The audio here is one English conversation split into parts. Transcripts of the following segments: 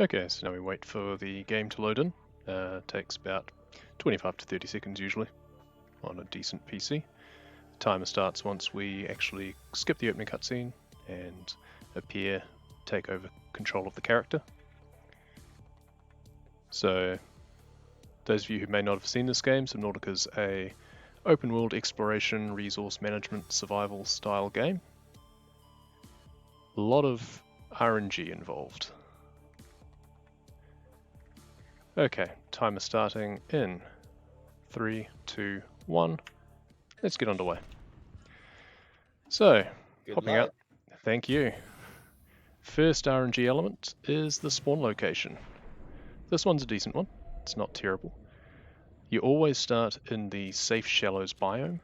Okay, so now we wait for the game to load in. Takes about 25 to 30 seconds usually on a decent PC. The timer starts once we actually skip the opening cutscene and appear, take over control of the character. So, those of you who may not have seen this game, Subnautica is a open world exploration, resource management, survival style game. A lot of RNG involved. Okay, timer starting in 3, 2, 1. Let's get underway. So, Good popping luck. up. Thank you. First RNG element is the spawn location. This one's a decent one. It's not terrible. You always start in the safe shallows biome,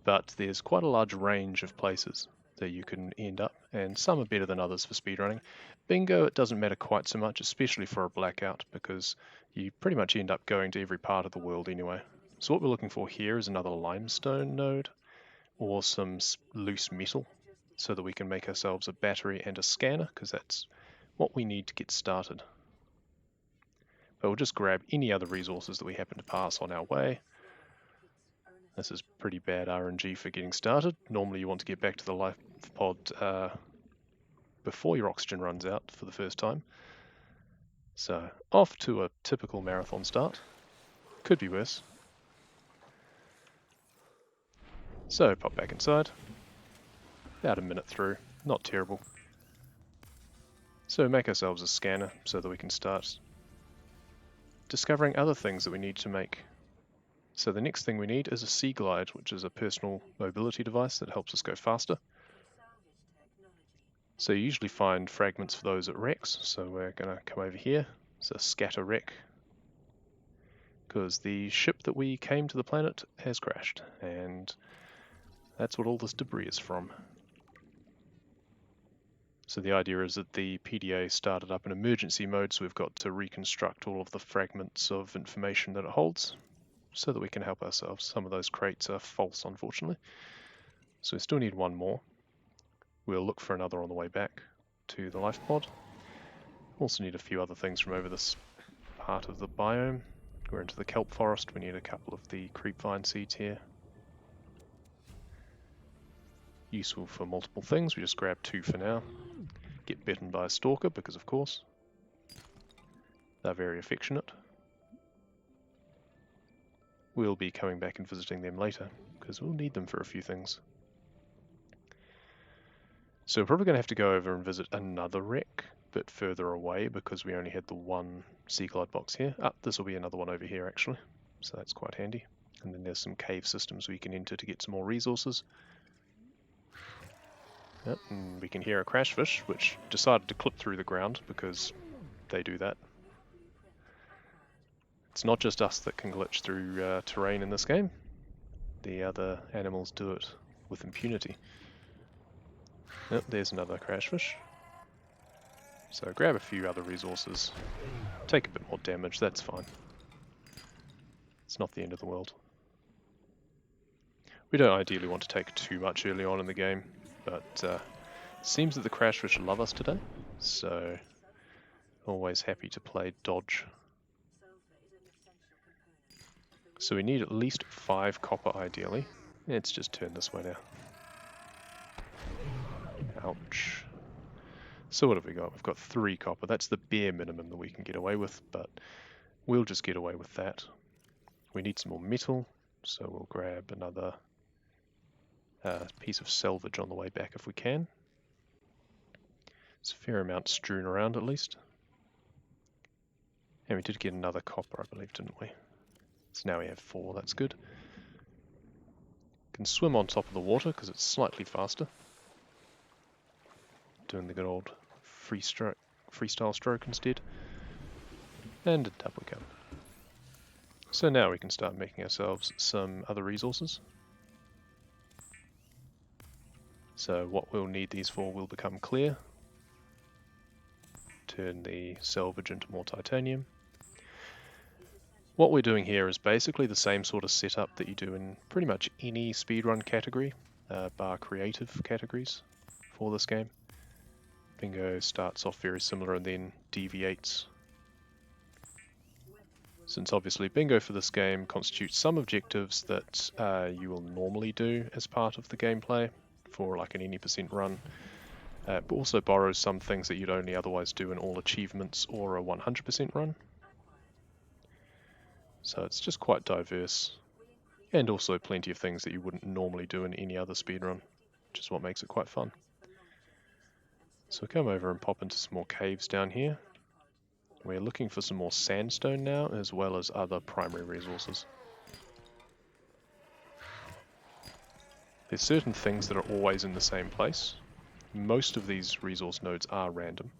but there's quite a large range of places that you can end up, and some are better than others for speedrunning. Bingo, it doesn't matter quite so much, especially for a Blackout, because you pretty much end up going to every part of the world anyway. So what we're looking for here is another limestone node, or some loose metal, so that we can make ourselves a battery and a scanner, because that's what we need to get started. But we'll just grab any other resources that we happen to pass on our way. This is pretty bad RNG for getting started. Normally you want to get back to the life pod before your oxygen runs out for the first time. So off to a typical marathon start. Could be worse. So pop back inside. About a minute through. Not terrible. So make ourselves a scanner so that we can start discovering other things that we need to make. So the next thing we need is a Sea Glide, which is a personal mobility device that helps us go faster. So you usually find fragments for those at wrecks, so we're going to come over here. It's a scatter wreck, because the ship that we came to the planet has crashed, and that's what all this debris is from. So the idea is that the PDA started up in emergency mode, so we've got to reconstruct all of the fragments of information that it holds, so that we can help ourselves. Some of those crates are false, unfortunately. So we still need one more. We'll look for another on the way back to the life pod. Also need a few other things from over this part of the biome. We're into the kelp forest. We need a couple of the creepvine seeds here. Useful for multiple things. We just grab 2 for now. Get bitten by a stalker because of course. They're very affectionate. We'll be coming back and visiting them later because we'll need them for a few things. So we're probably going to have to go over and visit another wreck, but further away because we only had the one Sea Glide box here. This will be another one over here actually, so that's quite handy. And then there's some cave systems we can enter to get some more resources. Yep, and we can hear a crashfish, which decided to clip through the ground because they do that. It's not just us that can glitch through terrain in this game. The other animals do it with impunity. Yep, there's another crashfish. So grab a few other resources. Take a bit more damage, that's fine. It's not the end of the world. We don't ideally want to take too much early on in the game, but it seems that the crashfish love us today, so always happy to play dodge. So we need at least 5 copper ideally. Let's just turn this way now. Ouch. So what have we got? We've got 3 copper. That's the bare minimum that we can get away with, but we'll just get away with that. We need some more metal, so we'll grab another piece of salvage on the way back if we can. It's a fair amount strewn around at least. And we did get another copper, I believe, didn't we? So now we have 4, that's good. Can swim on top of the water because it's slightly faster. Doing the good old freestyle stroke instead. And up we come. So now we can start making ourselves some other resources. So what we'll need these for will become clear. Turn the salvage into more titanium. What we're doing here is basically the same sort of setup that you do in pretty much any speedrun category, bar creative categories for this game. Bingo starts off very similar and then deviates. Since obviously Bingo for this game constitutes some objectives that you will normally do as part of the gameplay for like an any % run, but also borrows some things that you'd only otherwise do in all achievements or a 100% run. So it's just quite diverse, and also plenty of things that you wouldn't normally do in any other speedrun, which is what makes it quite fun. So we'll come over and pop into some more caves down here. We're looking for some more sandstone now, as well as other primary resources. There's certain things that are always in the same place. Most of these resource nodes are random,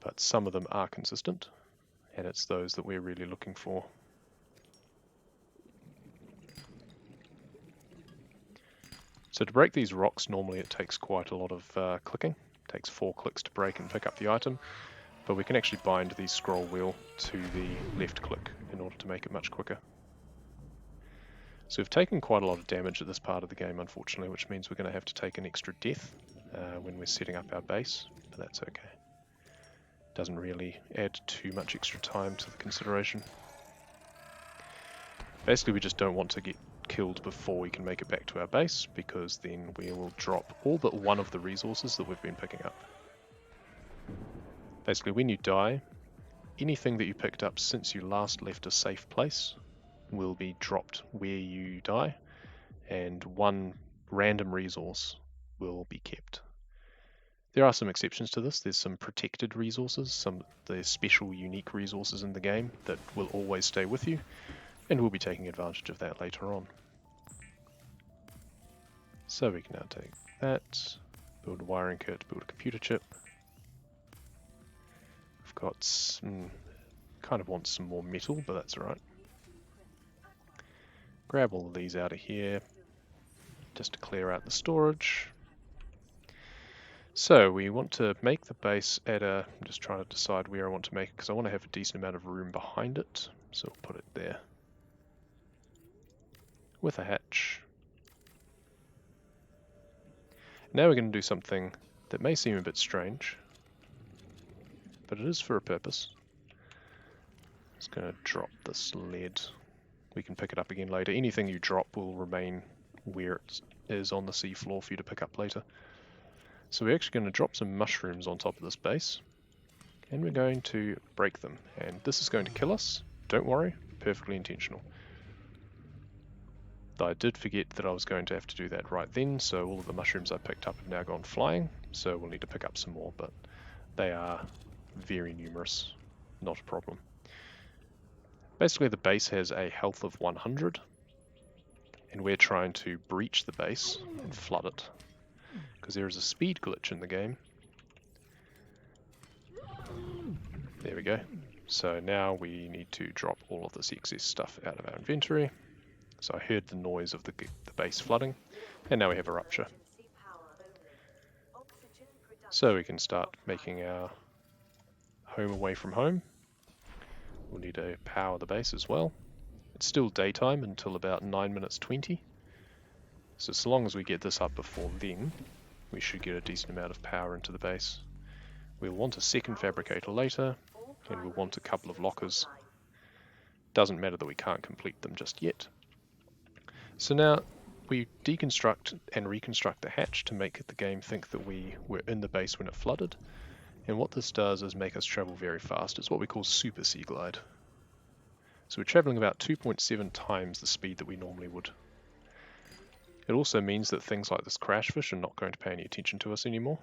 but some of them are consistent, and it's those that we're really looking for. So to break these rocks, normally it takes quite a lot of clicking. It takes 4 clicks to break and pick up the item, but we can actually bind the scroll wheel to the left click in order to make it much quicker. So we've taken quite a lot of damage at this part of the game, unfortunately, which means we're going to have to take an extra death when we're setting up our base, but that's okay. Doesn't really add too much extra time to the consideration. Basically, we just don't want to get killed before we can make it back to our base, because then we will drop all but one of the resources that we've been picking up. Basically, when you die, anything that you picked up since you last left a safe place will be dropped where you die, and one random resource will be kept. There are some exceptions to this. There's some protected resources, there's special unique resources in the game that will always stay with you, and we'll be taking advantage of that later on. So we can now take that, build a wiring kit, build a computer chip. We've got some, kind of want some more metal, but that's alright. Grab all of these out of here, just to clear out the storage. So we want to make the base at I'm just trying to decide where I want to make it, because I want to have a decent amount of room behind it. So we'll put it there. With a hatch. Now we're going to do something that may seem a bit strange, but it is for a purpose. It's going to drop this lead. We can pick it up again later. Anything you drop will remain where it is on the seafloor for you to pick up later. So we're actually going to drop some mushrooms on top of this base, and we're going to break them. And this is going to kill us. Don't worry, perfectly intentional. Though I did forget that I was going to have to do that right then, so all of the mushrooms I picked up have now gone flying, so we'll need to pick up some more, but they are very numerous, not a problem. Basically the base has a health of 100, and we're trying to breach the base and flood it, because there is a speed glitch in the game. There we go. So now we need to drop all of this excess stuff out of our inventory. So I heard the noise of the base flooding, and now we have a rupture. So we can start making our home away from home. We'll need to power the base as well. It's still daytime until about 9 minutes 20. So as long as we get this up before then, we should get a decent amount of power into the base. We'll want a second fabricator later, and we'll want a couple of lockers. Doesn't matter that we can't complete them just yet. So now we deconstruct and reconstruct the hatch to make the game think that we were in the base when it flooded. And what this does is make us travel very fast. It's what we call super sea glide. So we're traveling about 2.7 times the speed that we normally would. It also means that things like this crashfish are not going to pay any attention to us anymore,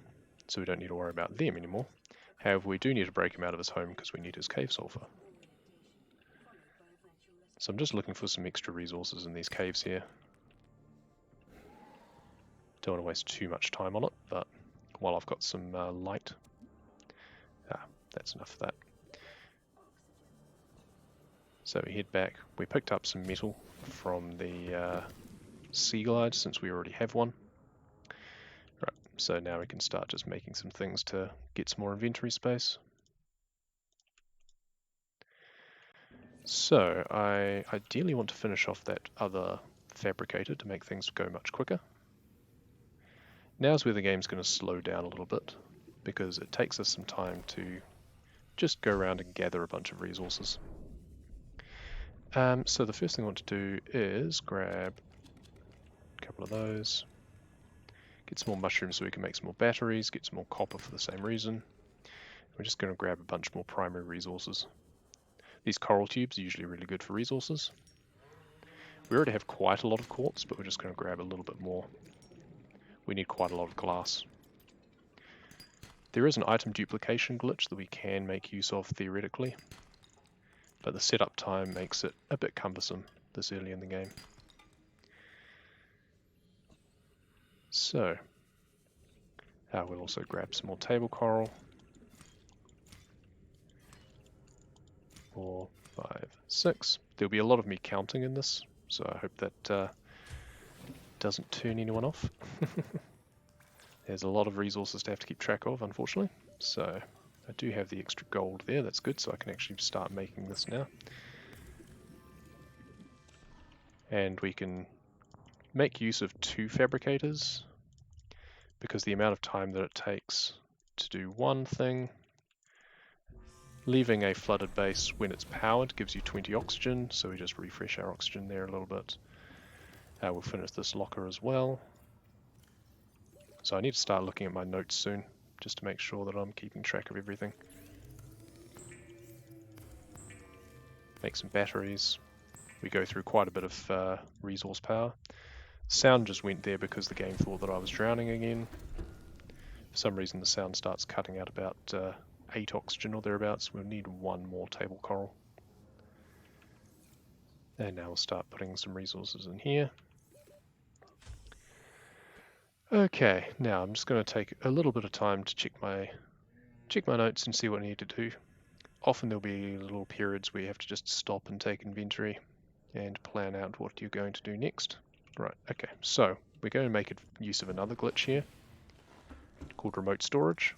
so we don't need to worry about them anymore. However, we do need to break him out of his home because we need his cave sulfur. So I'm just looking for some extra resources in these caves here. Don't want to waste too much time on it, but while I've got some light, that's enough of that. So we head back. We picked up some metal from the sea glide since we already have one. Right, so now we can start just making some things to get some more inventory space. So I ideally want to finish off that other fabricator to make things go much quicker. Now's where the game's going to slow down a little bit, because it takes us some time to just go around and gather a bunch of resources. So the first thing I want to do is grab a couple of those, get some more mushrooms so we can make some more batteries, get some more copper for the same reason. We're just going to grab a bunch more primary resources. These coral tubes are usually really good for resources. We already have quite a lot of quartz, but we're just going to grab a little bit more. We need quite a lot of glass. There is an item duplication glitch that we can make use of theoretically, but the setup time makes it a bit cumbersome this early in the game. So, we'll also grab some more table coral. 4, 5, 6. There'll be a lot of me counting in this, so I hope that doesn't turn anyone off. There's a lot of resources to have to keep track of, unfortunately. So I do have the extra gold there, that's good, so I can actually start making this now. And we can make use of 2 fabricators, because the amount of time that it takes to do one thing, leaving a flooded base when it's powered gives you 20 oxygen, so we just refresh our oxygen there a little bit. We'll finish this locker as well. So I need to start looking at my notes soon, just to make sure that I'm keeping track of everything. Make some batteries. We go through quite a bit of resource power. Sound just went there because the game thought that I was drowning again. For some reason the sound starts cutting out about 8 oxygen or thereabouts. We'll need 1 more table coral. And now we'll start putting some resources in here. Okay, now I'm just going to take a little bit of time to check my notes and see what I need to do. Often there'll be little periods where you have to just stop and take inventory and plan out what you're going to do next. Right, okay, so we're going to make use of another glitch here called remote storage.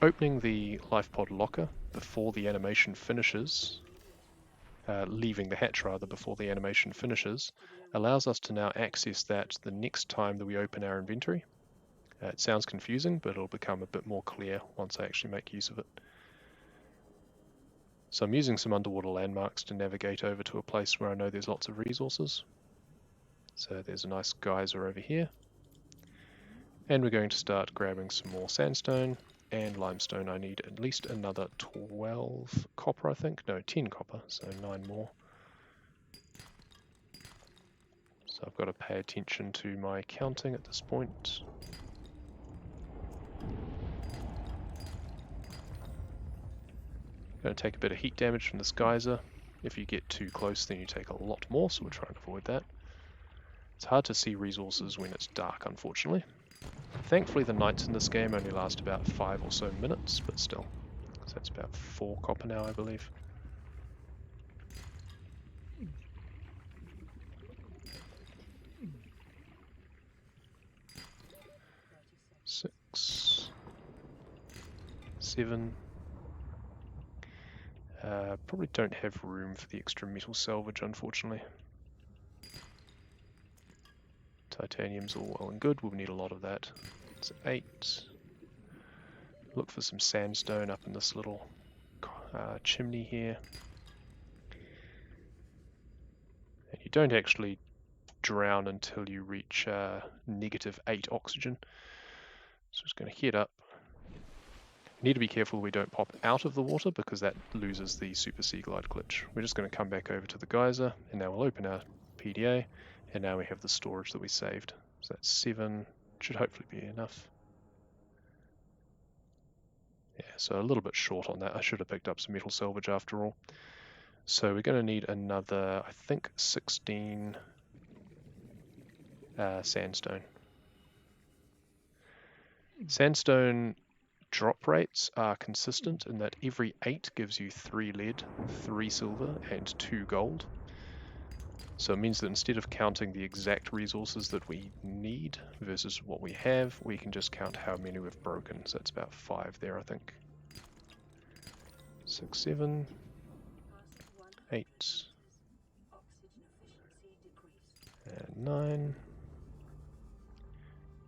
Opening the life pod locker before the animation finishes, leaving the hatch rather before the animation finishes, allows us to now access that the next time that we open our inventory. It sounds confusing, but it'll become a bit more clear once I actually make use of it. So I'm using some underwater landmarks to navigate over to a place where I know there's lots of resources. So there's a nice geyser over here. And we're going to start grabbing some more sandstone and limestone. I need at least another 12 copper, I think. No, 10 copper, so 9 more. So I've got to pay attention to my counting at this point. Going to take a bit of heat damage from this geyser. If you get too close, then you take a lot more, so we're trying to avoid that. It's hard to see resources when it's dark, unfortunately. Thankfully, the nights in this game only last about 5 or so minutes, but still. So that's about 4 copper now, I believe. Six, 7. Probably don't have room for the extra metal salvage, unfortunately. Titanium's all well and good, we'll need a lot of that. It's 8. Look for some sandstone up in this little chimney here. And you don't actually drown until you reach -8 oxygen. So I'm just going to head up. Need to be careful we don't pop out of the water because that loses the super sea glide glitch. We're just going to come back over to the geyser and now we'll open our PDA and now we have the storage that we saved. So that's 7, should hopefully be enough. Yeah, so a little bit short on that. I should have picked up some metal salvage after all. So we're going to need another, I think, 16 sandstone. Sandstone drop rates are consistent in that every 8 gives you 3 lead, 3 silver, and 2 gold. So it means that instead of counting the exact resources that we need versus what we have, we can just count how many we've broken. So it's about 5 there, I think. 6, 7, 8, and 9.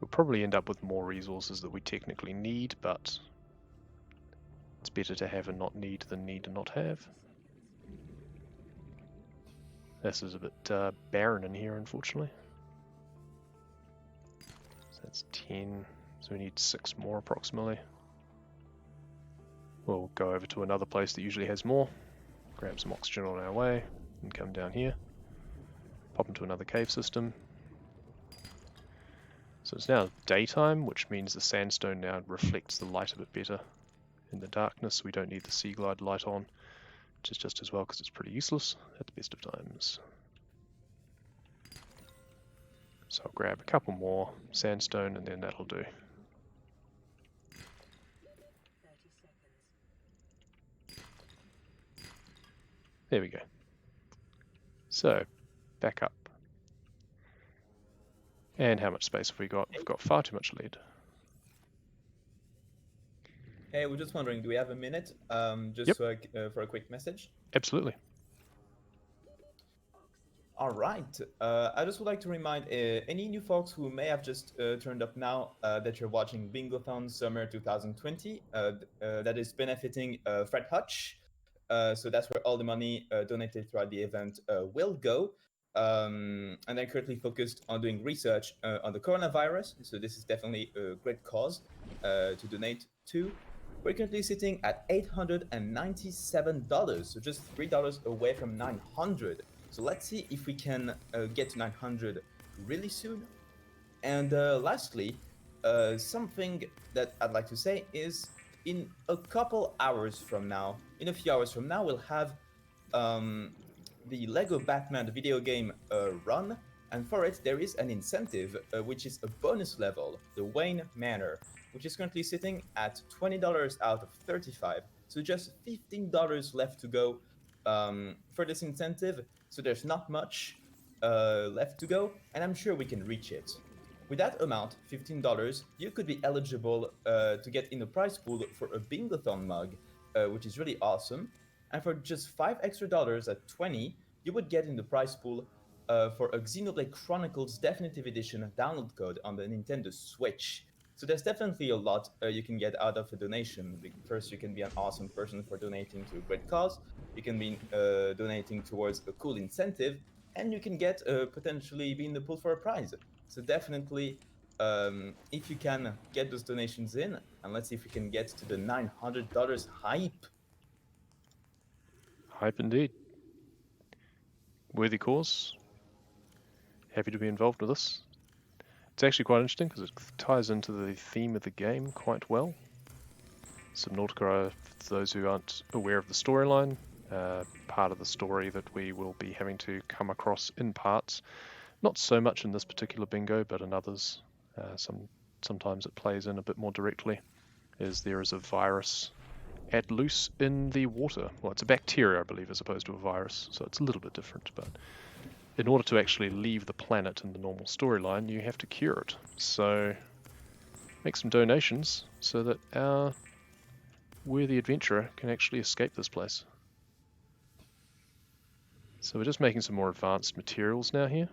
We'll probably end up with more resources that we technically need, but it's better to have and not need than need and not have. This is a bit barren in here, unfortunately. So that's 10, so we need 6 more approximately. We'll go over to another place that usually has more, grab some oxygen on our way, and come down here. Pop into another cave system. So it's now daytime, which means the sandstone now reflects the light a bit better in the darkness. We don't need the sea glide light on, which is just as well because it's pretty useless at the best of times. So I'll grab a couple more sandstone and then that'll do. There we go. So, back up. And how much space have we got? We've got far too much lead. Hey, we're just wondering, do we have a minute for a quick message? Absolutely. All right. I just would like to remind any new folks who may have just turned up now that you're watching Bingothon Summer 2020 that is benefiting Fred Hutch. So that's where all the money donated throughout the event will go. And I'm currently focused on doing research on the coronavirus. So this is definitely a great cause to donate to. We're currently sitting at $897, so just $3 away from 900. So let's see if we can get to 900 really soon. And lastly, something that I'd like to say is in a couple hours from now, in a few hours from now, we'll have the Lego Batman video game run. And for it, there is an incentive, which is a bonus level, the Wayne Manor, which is currently sitting at $20 out of $35. So just $15 left to go for this incentive. So there's not much left to go, and I'm sure we can reach it. With that amount, $15, you could be eligible to get in the prize pool for a Bingothon mug, which is really awesome. And for just $5 extra at 20, you would get in the prize pool for a Xenoblade Chronicles Definitive Edition download code on the Nintendo Switch. So there's definitely a lot you can get out of a donation. First, you can be an awesome person for donating to a great cause. You can be donating towards a cool incentive, and you can get potentially be in the pool for a prize. So definitely, if you can get those donations in, and let's see if we can get to the $900 hype. Hype indeed. Worthy cause. Happy to be involved with this. It's actually quite interesting because it ties into the theme of the game quite well. Subnautica, for those who aren't aware of the storyline, part of the story that we will be having to come across in parts. Not so much in this particular bingo, but in others. Sometimes it plays in a bit more directly, is there is a virus at loose in the water. Well, it's a bacteria, I believe, as opposed to a virus, so it's a little bit different. But in order to actually leave the planet in the normal storyline, you have to cure it. So make some donations so that our worthy adventurer can actually escape this place. So we're just making some more advanced materials now here.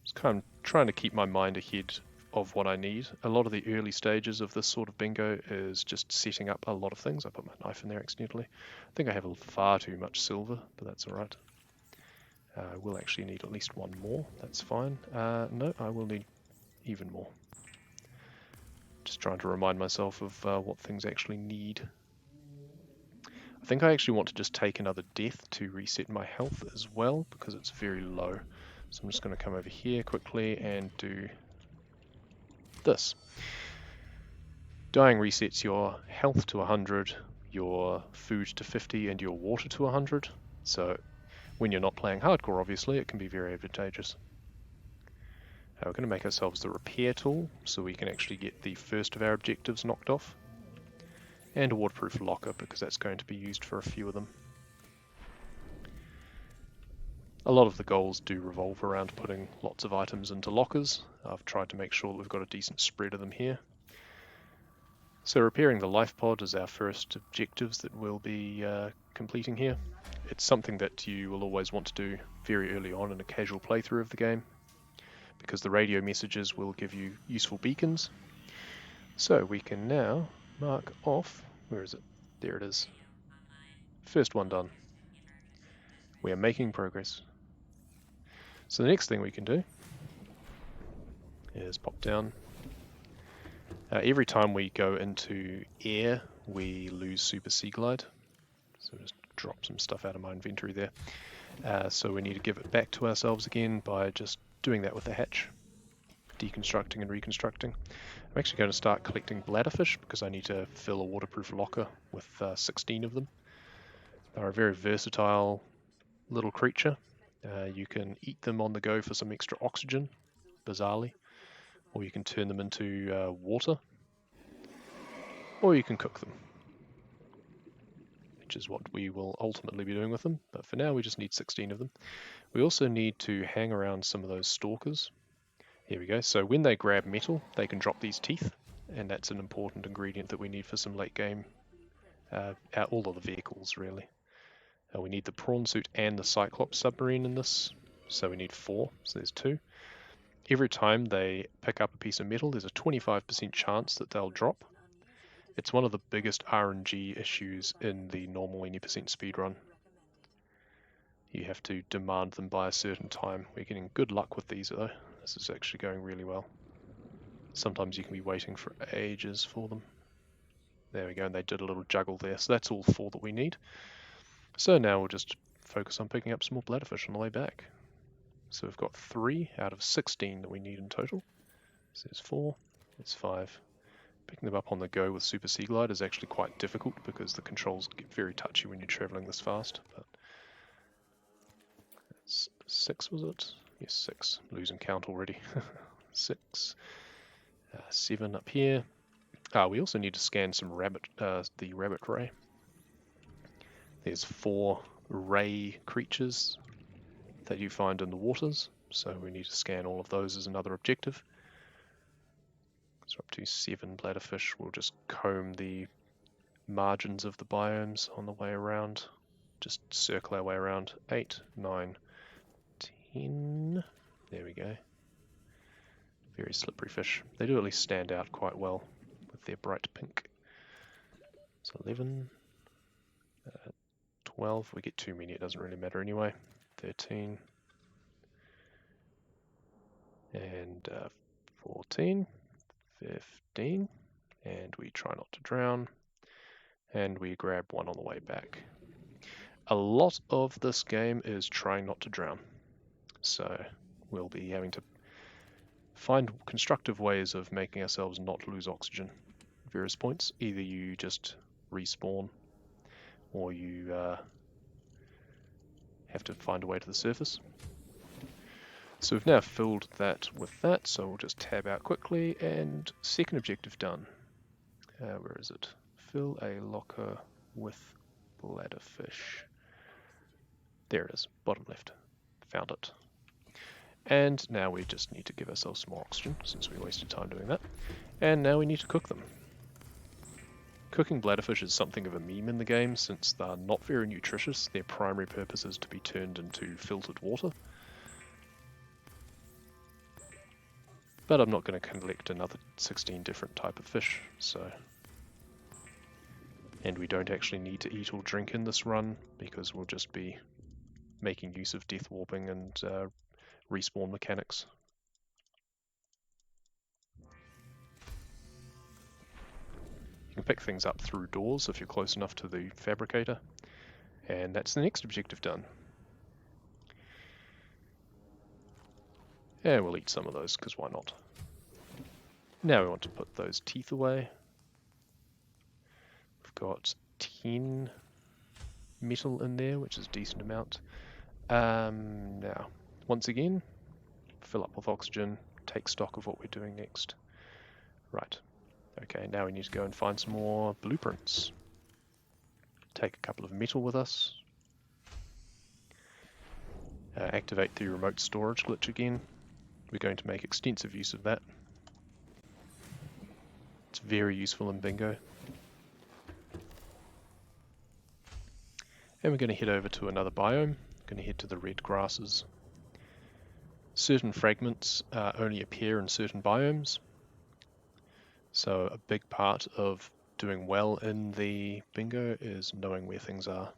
Just kind of trying to keep my mind ahead of what I need. A lot of the early stages of this sort of bingo is just setting up a lot of things. I put my knife in there accidentally. I think I have far too much silver, but that's alright. I will actually need at least one more. That's fine. No, I will need even more. Just trying to remind myself of what things actually need. I think I actually want to just take another death to reset my health as well, because it's very low. So I'm just going to come over here quickly and do this. Dying resets your health to 100, your food to 50, and your water to 100. So when you're not playing hardcore, obviously, it can be very advantageous. We're going to make ourselves the repair tool, so we can actually get the first of our objectives knocked off. And a waterproof locker, because that's going to be used for a few of them. A lot of the goals do revolve around putting lots of items into lockers. I've tried to make sure that we've got a decent spread of them here. So repairing the life pod is our first objectives that we'll be completing here. It's something that you will always want to do very early on in a casual playthrough of the game, because the radio messages will give you useful beacons. So we can now mark off, where is it? There it is. First one done. We are making progress. So the next thing we can do is pop down. Every time we go into air, we lose Super Sea Glide. So just drop some stuff out of my inventory there. So we need to give it back to ourselves again by just doing that with the hatch. Deconstructing and reconstructing. I'm actually going to start collecting bladderfish because I need to fill a waterproof locker with 16 of them. They're a very versatile little creature. You can eat them on the go for some extra oxygen, bizarrely, or you can turn them into water, or you can cook them, which is what we will ultimately be doing with them, but for now we just need 16 of them. We also need to hang around some of those stalkers. Here we go. So when they grab metal, they can drop these teeth, and that's an important ingredient that we need for some late game, all of the vehicles really. We need the prawn suit and the Cyclops submarine in this, so we need 4, so there's 2. Every time they pick up a piece of metal, there's a 25% chance that they'll drop. It's one of the biggest RNG issues in the normal any percent speedrun. You have to demand them by a certain time. We're getting good luck with these though. This is actually going really well. Sometimes you can be waiting for ages for them. There we go, and they did a little juggle there. So that's all 4 that we need. So now we'll just focus on picking up some more bladderfish on the way back. So we've got 3 out of 16 that we need in total. So there's 4, there's 5. Picking them up on the go with Super Sea Glide is actually quite difficult because the controls get very touchy when you're traveling this fast. But that's 6, was it? Yes, 6. Losing count already. 6. 7 up here. We also need to scan some the rabbit ray. There's 4 ray creatures that you find in the waters, so we need to scan all of those as another objective. So up to 7 bladderfish. We'll just comb the margins of the biomes on the way around. Just circle our way around. 8, 9, 10. There we go. Very slippery fish. They do at least stand out quite well with their bright pink. So 11, 12. We get too many, it doesn't really matter anyway. 13. And 14. 15, and we try not to drown, and we grab 1 on the way back. A lot of this game is trying not to drown, so we'll be having to find constructive ways of making ourselves not lose oxygen at various points. Either you just respawn, or you have to find a way to the surface. So we've now filled that with that, so we'll just tab out quickly, and second objective done. Where is it? Fill a locker with bladderfish. There it is, bottom left. Found it. And now we just need to give ourselves some more oxygen, since we wasted time doing that. And now we need to cook them. Cooking bladderfish is something of a meme in the game, since they're not very nutritious. Their primary purpose is to be turned into filtered water. But I'm not going to collect another 16 different type of fish, so... And we don't actually need to eat or drink in this run, because we'll just be making use of death warping and respawn mechanics. You can pick things up through doors if you're close enough to the fabricator, and that's the next objective done. Yeah, we'll eat some of those, because why not? Now we want to put those teeth away. We've got 10 metal in there, which is a decent amount. Now, once again, fill up with oxygen, take stock of what we're doing next. Right, okay, now we need to go and find some more blueprints. Take a couple of metal with us. Activate the remote storage glitch again. We're going to make extensive use of that. It's very useful in Bingo. And we're going to head over to another biome, Going to head to the red grasses. Certain fragments only appear in certain biomes, so a big part of doing well in the bingo is knowing where things are.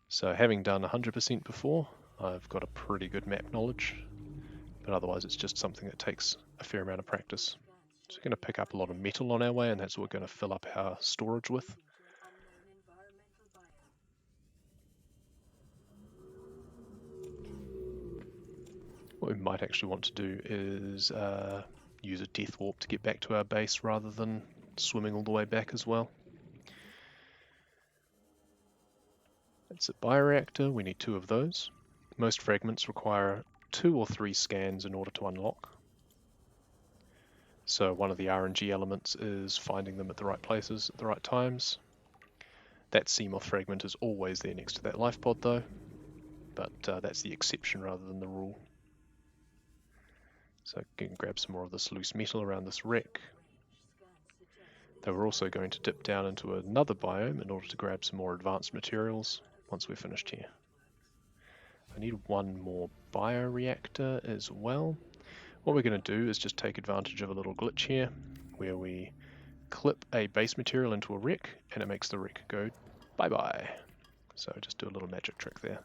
So having done 100% before, I've got a pretty good map knowledge, but otherwise it's just something that takes a fair amount of practice. So we're going to pick up a lot of metal on our way, and that's what we're going to fill up our storage with. What we might actually want to do is use a death warp to get back to our base rather than swimming all the way back as well. That's a bioreactor, we need 2 of those. Most fragments require 2 or 3 scans in order to unlock. So one of the RNG elements is finding them at the right places at the right times. That Seamoth fragment is always there next to that life pod though, but that's the exception rather than the rule. So we can grab some more of this loose metal around this wreck. Though we're also going to dip down into another biome in order to grab some more advanced materials once we're finished here. I need 1 more bioreactor as well. What we're going to do is just take advantage of a little glitch here where we clip a base material into a wreck and it makes the wreck go bye-bye. So just do a little magic trick there.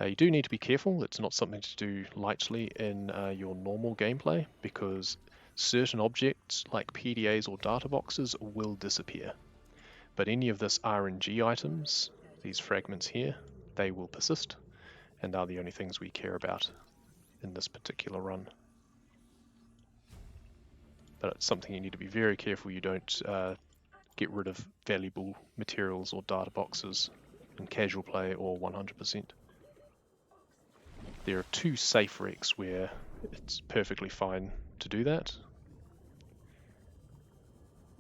You do need to be careful. It's not something to do lightly in your normal gameplay, because certain objects like PDAs or data boxes will disappear. But any of this RNG items, these fragments here, they will persist, and are the only things we care about in this particular run. But it's something you need to be very careful you don't get rid of valuable materials or data boxes in casual play or 100%. There are 2 safe wrecks where it's perfectly fine to do that.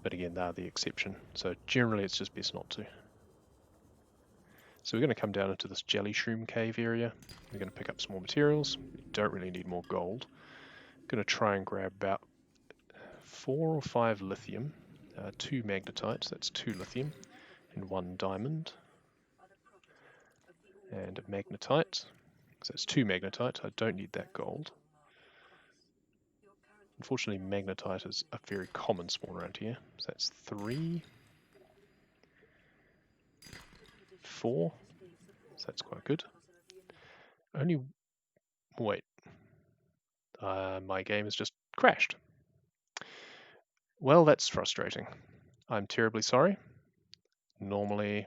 But again, they're the exception. So generally it's just best not to. So we're going to come down into this jelly shroom cave area. We're going to pick up some more materials. We don't really need more gold. I'm going to try and grab about 4 or 5 lithium, 2 magnetites, that's 2 lithium, and 1 diamond. And a magnetite. So it's 2 magnetite, I don't need that gold. Unfortunately, magnetite is a very common spawn around here. So that's 3, 4, so that's quite good. Only, wait, my game has just crashed. Well, that's frustrating. I'm terribly sorry. Normally,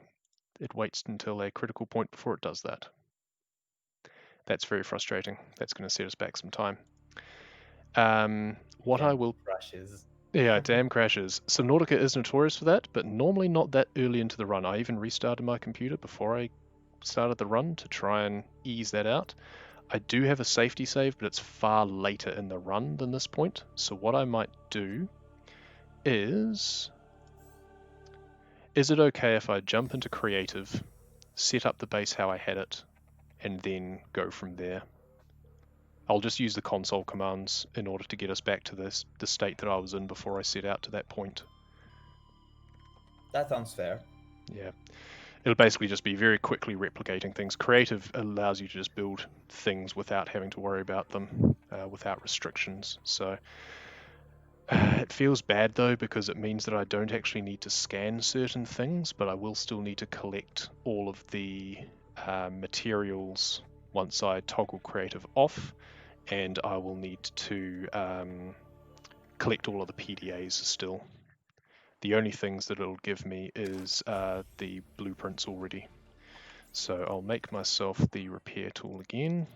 it waits until a critical point before it does that. That's very frustrating. That's going to set us back some time. What Damn I will... crashes. Yeah, damn crashes. Subnautica is notorious for that, but normally not that early into the run. I even restarted my computer before I started the run to try and ease that out. I do have a safety save, but it's far later in the run than this point. So what I might do is it okay if I jump into creative, set up the base how I had it, and then go from there? I'll just use the console commands in order to get us back to the state that I was in before I set out to that point. That sounds fair. Yeah. It'll basically just be very quickly replicating things. Creative allows you to just build things without having to worry about them, without restrictions. So it feels bad though, because it means that I don't actually need to scan certain things, but I will still need to collect all of the materials once I toggle creative off, and I will need to collect all of the PDAs still. The only things that it'll give me is the blueprints already. So I'll make myself the repair tool again,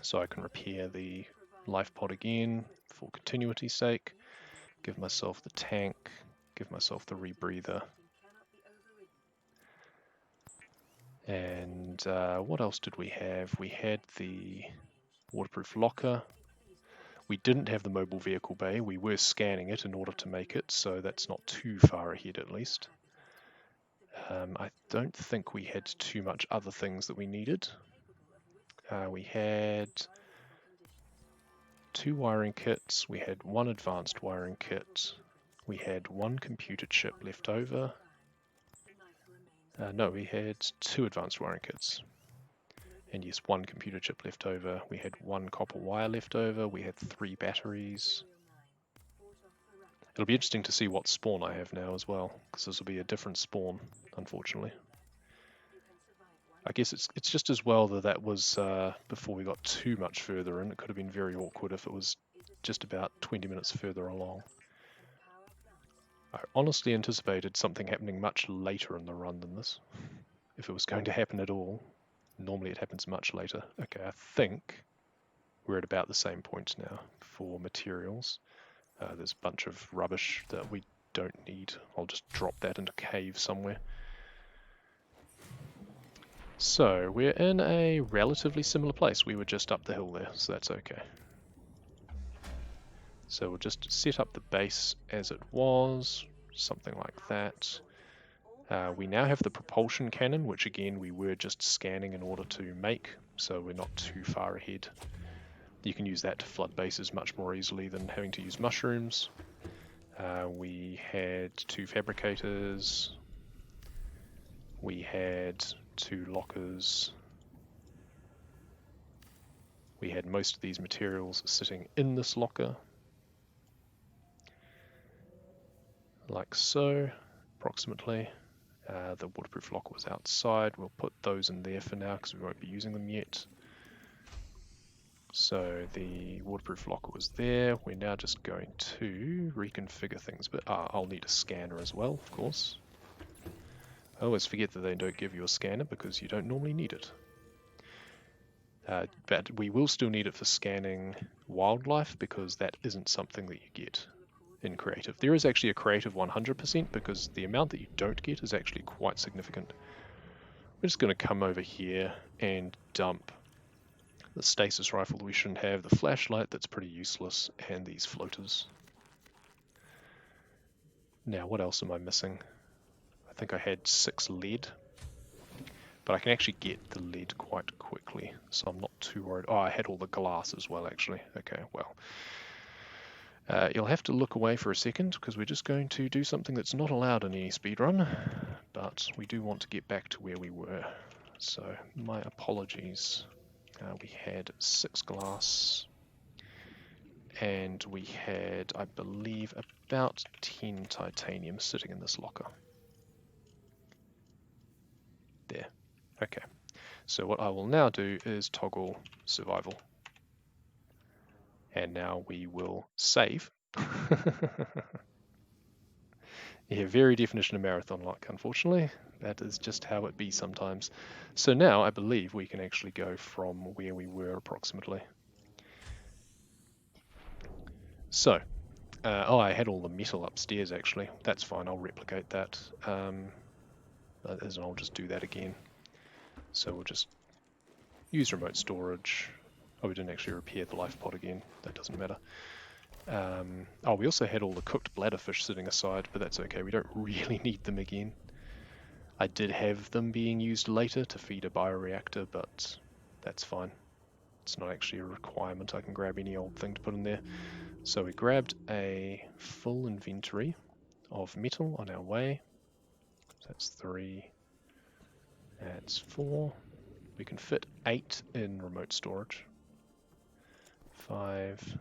so I can repair the life pod again for continuity's sake. Give myself the tank, give myself the rebreather. And what else did we have? We had the waterproof locker. We didn't have the mobile vehicle bay. We were scanning it in order to make it, so that's not too far ahead at least. I don't think we had too much other things that we needed. We had 2 wiring kits, we had 1 advanced wiring kit, we had 1 computer chip left over, No, we had 2 advanced wiring kits. And yes, 1 computer chip left over. We had 1 copper wire left over. We had 3 batteries. It'll be interesting to see what spawn I have now as well, because this will be a different spawn, unfortunately. I guess it's just as well that was before we got too much further in. It could have been very awkward if it was just about 20 minutes further along. I honestly anticipated something happening much later in the run than this. If it was going to happen at all, normally it happens much later. Okay, I think we're at about the same point now for materials. There's a bunch of rubbish that we don't need. I'll just drop that into a cave somewhere. So we're in a relatively similar place. We were just up the hill there, so that's okay. So we'll just set up the base as it was, something like that. We now have the propulsion cannon, which again we were just scanning in order to make, so we're not too far ahead. You can use that to flood bases much more easily than having to use mushrooms. We had 2 fabricators. We had 2 lockers. We had most of these materials sitting in this locker. Like so, approximately. The waterproof locker was outside. We'll put those in there for now because we won't be using them yet. So the waterproof locker was there. We're now just going to reconfigure things, but I'll need a scanner as well, of course. I always forget that they don't give you a scanner because you don't normally need it. But we will still need it for scanning wildlife because that isn't something that you get in creative. There is actually a creative 100% because the amount that you don't get is actually quite significant. We're just going to come over here and dump the stasis rifle that we shouldn't have, the flashlight that's pretty useless, and these floaters. Now, what else am I missing? I think I had 6 lead, but I can actually get the lead quite quickly, so I'm not too worried. Oh, I had all the glass as well, actually. Okay, well. You'll have to look away for a second, because we're just going to do something that's not allowed in any speedrun, but we do want to get back to where we were. So, my apologies. We had 6 glass, and we had, I believe, about 10 titanium sitting in this locker. There. Okay. So what I will now do is toggle survival. And now we will save. Yeah, very definition of marathon luck, unfortunately. That is just how it be sometimes. So now I believe we can actually go from where we were approximately. So, I had all the metal upstairs actually. That's fine, I'll replicate that. And I'll just do that again. So we'll just use remote storage. Oh, we didn't actually repair the life pod again. That doesn't matter. We also had all the cooked bladderfish sitting aside, but that's okay. We don't really need them again. I did have them being used later to feed a bioreactor, but that's fine. It's not actually a requirement. I can grab any old thing to put in there. So we grabbed a full inventory of metal on our way. So that's 3. That's 4. We can fit 8 in remote storage. 5.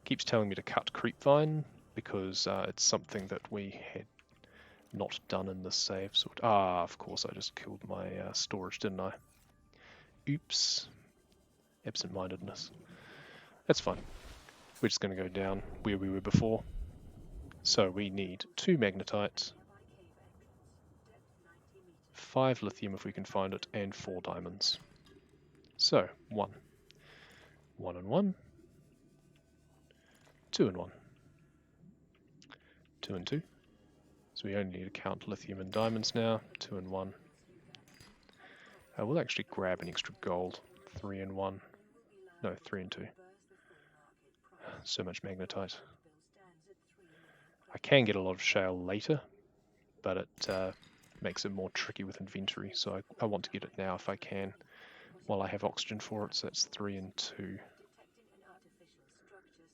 Keeps telling me to cut creepvine because it's something that we had not done in the save. So of course I just killed my storage, didn't I? Oops. Absent-mindedness. That's fine. We're just going to go down where we were before. So we need 2 magnetite, 5 lithium if we can find it, and 4 diamonds. So 1. 1 and 1. 2 and 1. 2 and 2. So we only need to count lithium and diamonds now. 2 and 1. We'll actually grab an extra gold. 3 and 1. No, 3 and 2. So much magnetite. I can get a lot of shale later, but it makes it more tricky with inventory, so I want to get it now if I can, while I have oxygen for it, so that's 3 and 2.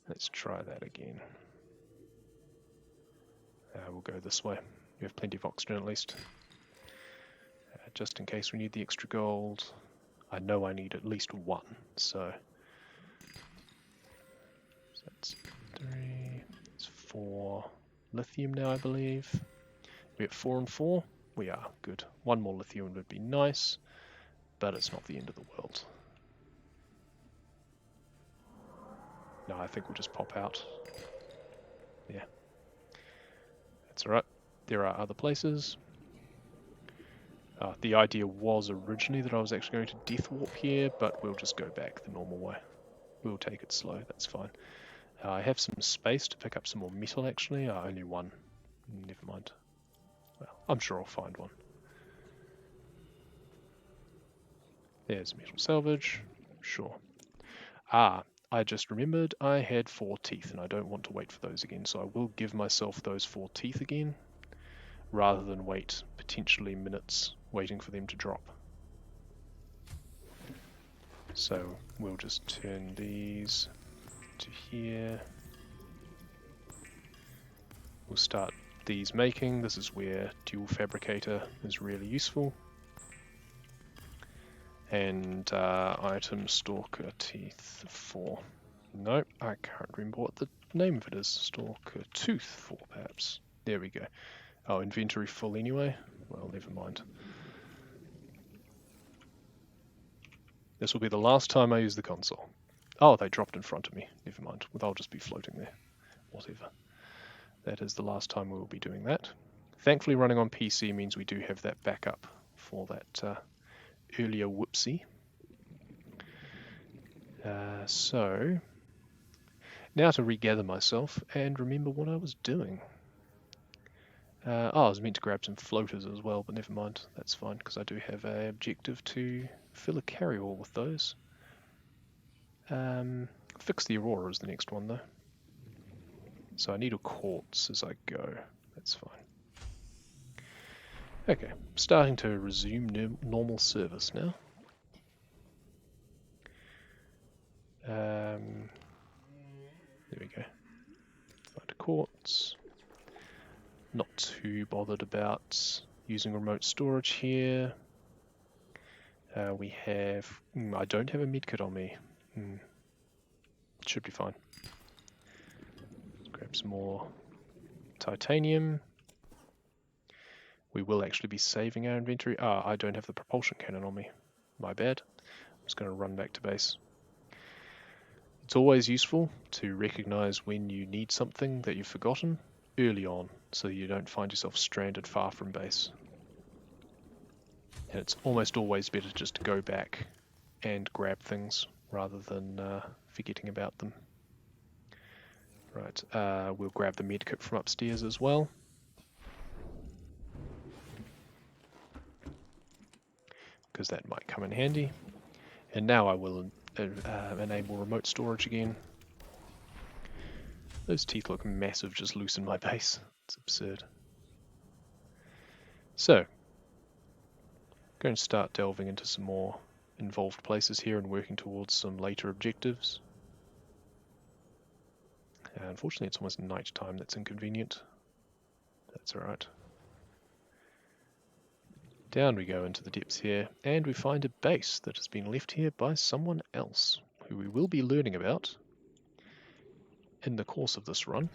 Let's try that again. We'll go this way. We have plenty of oxygen at least. Just in case we need the extra gold. I know I need at least one, so that's 3, it's 4 lithium now, I believe. We're at 4 and 4. We are, good. One more lithium would be nice, but it's not the end of the world. No, I think we'll just pop out. Yeah. That's alright. There are other places. The idea was originally that I was actually going to death warp here, but we'll just go back the normal way. We'll take it slow, that's fine. I have some space to pick up some more metal actually. Only one. Never mind. Well, I'm sure I'll find one. There's metal salvage. Sure. I just remembered I had 4 teeth and I don't want to wait for those again, so I will give myself those 4 teeth again, rather than wait potentially minutes waiting for them to drop. So we'll just turn these to here. We'll start these making. This is where dual fabricator is really useful. And item stalker teeth 4. No, I can't remember what the name of it is. Stalker tooth 4 perhaps. There we go. Oh, inventory full anyway? Well, never mind. This will be the last time I use the console. Oh, they dropped in front of me. Never mind. They'll just be floating there. Whatever. That is the last time we will be doing that. Thankfully, running on PC means we do have that backup for that earlier whoopsie. So, now to regather myself and remember what I was doing. I was meant to grab some floaters as well, but never mind, that's fine, because I do have an objective to fill a carryall with those. Fix the Aurora is the next one though. So I need a quartz as I go, that's fine. Okay, starting to resume normal service now. There we go. Find a quartz. Not too bothered about using remote storage here. We have... I don't have a medkit on me. Should be fine. Let's grab some more titanium. We will actually be saving our inventory. I don't have the propulsion cannon on me. My bad. I'm just going to run back to base. It's always useful to recognize when you need something that you've forgotten early on, so you don't find yourself stranded far from base. And it's almost always better just to go back and grab things rather than forgetting about them. Right, we'll grab the medkit from upstairs as well. Because that might come in handy. And now I will enable remote storage again. Those teeth look massive just loose in my base. It's absurd. So, going to start delving into some more involved places here and working towards some later objectives. Unfortunately, it's almost night time. That's inconvenient. That's alright. Down we go into the depths here, and we find a base that has been left here by someone else, who we will be learning about in the course of this run.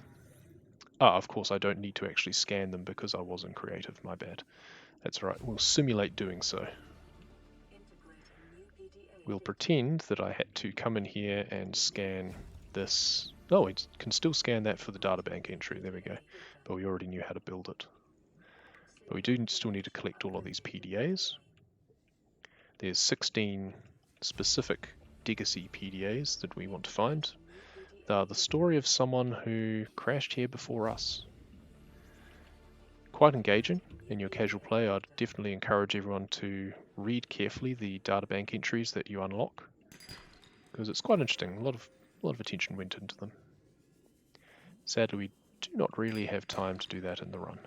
Of course I don't need to actually scan them because I wasn't creative, my bad. That's right, we'll simulate doing so. We'll pretend that I had to come in here and scan this. Oh, we can still scan that for the databank entry, there we go. But we already knew how to build it. But we do still need to collect all of these PDAs. There's 16 specific Legacy PDAs that we want to find. They are the story of someone who crashed here before us. Quite engaging in your casual play. I'd definitely encourage everyone to read carefully the databank entries that you unlock, because it's quite interesting. A lot of attention went into them. Sadly, we do not really have time to do that in the run.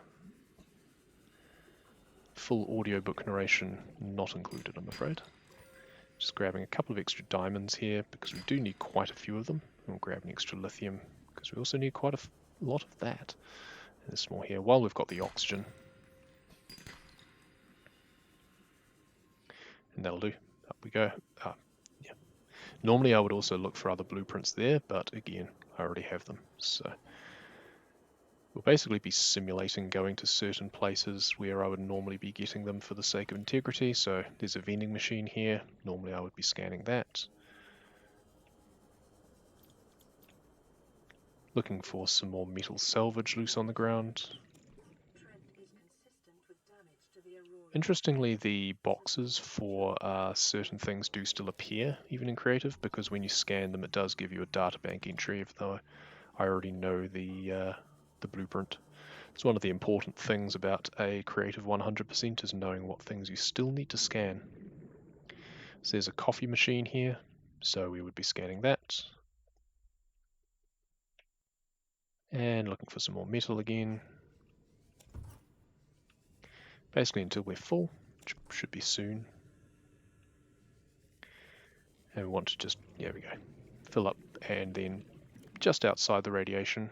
Full audiobook narration not included, I'm afraid. Just grabbing a couple of extra diamonds here because we do need quite a few of them. And we'll grab an extra lithium because we also need quite a lot of that. And there's more here while we've got the oxygen. And that'll do. Up we go. Yeah. Normally I would also look for other blueprints there, but again, I already have them. So we'll basically be simulating going to certain places where I would normally be getting them for the sake of integrity. So there's a vending machine here. Normally I would be scanning that. Looking for some more metal salvage loose on the ground. Interestingly, the boxes for certain things do still appear, even in creative, because when you scan them it does give you a databank entry, even though I already know the blueprint. It's one of the important things about a creative 100% is knowing what things you still need to scan. So there's a coffee machine here, so we would be scanning that. And looking for some more metal again. Basically until we're full, which should be soon. And we want to just, there we go, fill up, and then just outside the radiation.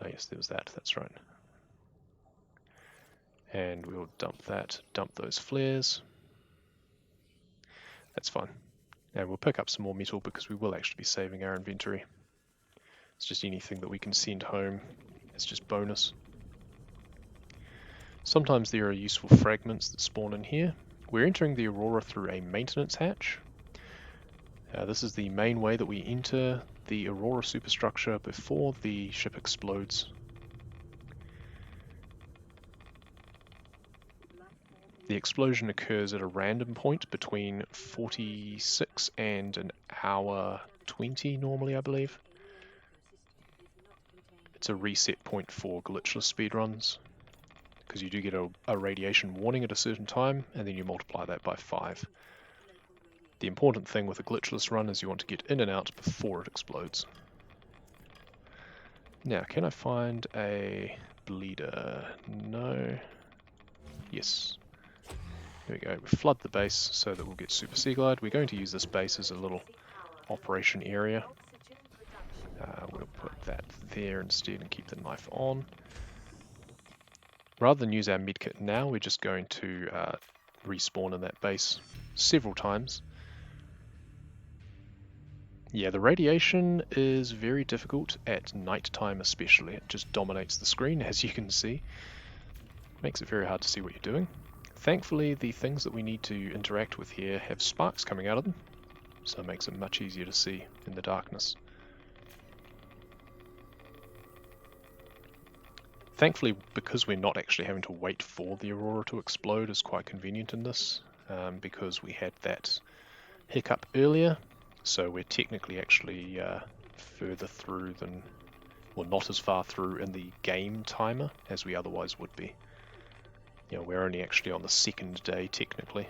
Oh yes, there was that, that's right. And we'll dump that, dump those flares. That's fine. And we'll pick up some more metal because we will actually be saving our inventory. It's just anything that we can send home. It's just bonus. Sometimes there are useful fragments that spawn in here. We're entering the Aurora through a maintenance hatch. This is the main way that we enter the Aurora superstructure before the ship explodes. The explosion occurs at a random point between 46 and an hour 20 normally, I believe. It's a reset point for glitchless speedruns, because you do get a radiation warning at a certain time, and then you multiply that by 5. The important thing with a glitchless run is you want to get in and out before it explodes. Now, can I find a bleeder? No. Yes. Here we go. We flood the base so that we'll get Super Sea Glide. We're going to use this base as a little operation area. We'll put that there instead and keep the knife on. Rather than use our medkit now, we're just going to respawn in that base several times. Yeah, the radiation is very difficult at night time especially. It just dominates the screen, as you can see. Makes it very hard to see what you're doing. Thankfully, the things that we need to interact with here have sparks coming out of them, so it makes it much easier to see in the darkness. Thankfully, because we're not actually having to wait for the Aurora to explode, is quite convenient in this, because we had that hiccup earlier, so we're technically actually further through than, well, not as far through in the game timer as we otherwise would be. You know, we're only actually on the second day technically.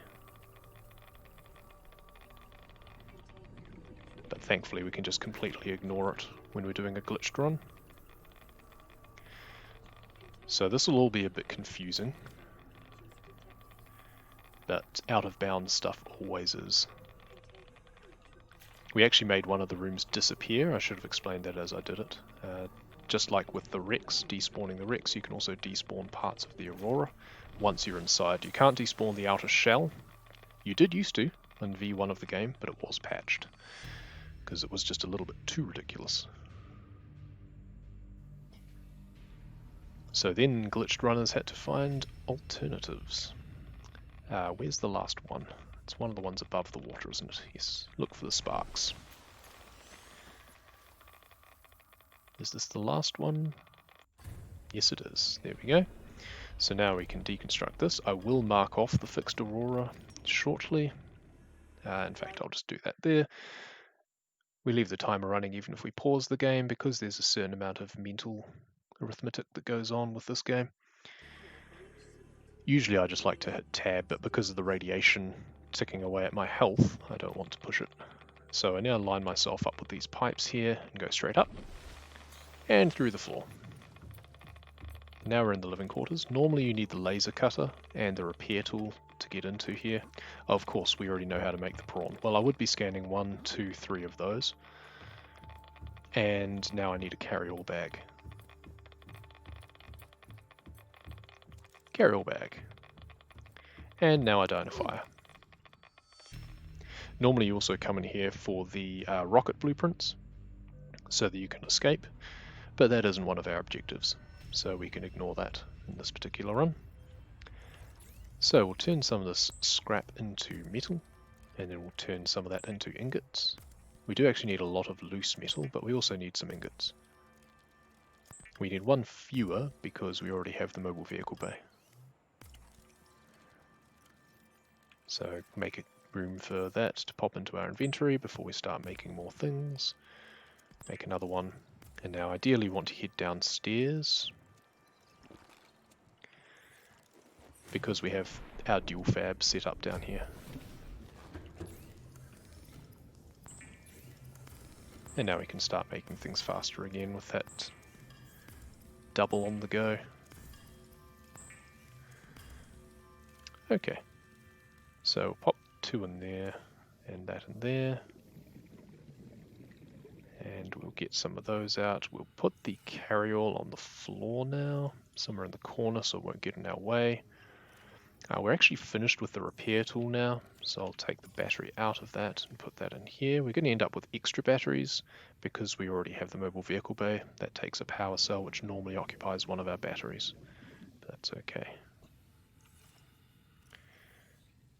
But thankfully we can just completely ignore it when we're doing a glitched run. So this will all be a bit confusing, but out of bounds stuff always is. We actually made one of the rooms disappear. I should have explained that as I did it. Just like with the wrecks, despawning the wrecks, you can also despawn parts of the Aurora once you're inside. You can't despawn the outer shell. You did used to in V1 of the game, but it was patched because it was just a little bit too ridiculous. So then glitched runners had to find alternatives. Where's the last one? It's one of the ones above the water, isn't it? Yes. Look for the sparks. Is this the last one? Yes, it is. There we go. So now we can deconstruct this. I will mark off the fixed Aurora shortly. In fact, I'll just do that there. We leave the timer running even if we pause the game, because there's a certain amount of mental arithmetic that goes on with this game. Usually I just like to hit tab, but because of the radiation ticking away at my health, I don't want to push it. So I now line myself up with these pipes here and go straight up and through the floor. Now we're in the living quarters. Normally you need the laser cutter and the repair tool to get into here. Of course, we already know how to make the prawn. Well, I would be scanning 1, 2, 3 of those. And now I need a carry-all bag. Carry-all bag. And now I die in a fire. Normally you also come in here for the rocket blueprints, so that you can escape, but that isn't one of our objectives, so we can ignore that in this particular run. So we'll turn some of this scrap into metal, and then we'll turn some of that into ingots. We do actually need a lot of loose metal, but we also need some ingots. We need one fewer because we already have the mobile vehicle bay. So make room for that to pop into our inventory before we start making more things. Make another one, and now ideally we want to head downstairs because we have our dual fab set up down here. And now we can start making things faster again with that double on the go. Okay, so we'll pop 2 in there and that in there. And we'll get some of those out. We'll put the carryall on the floor now, somewhere in the corner so it won't get in our way. We're actually finished with the repair tool now, so I'll take the battery out of that and put that in here. We're going to end up with extra batteries because we already have the mobile vehicle bay. That takes a power cell which normally occupies one of our batteries. But that's okay.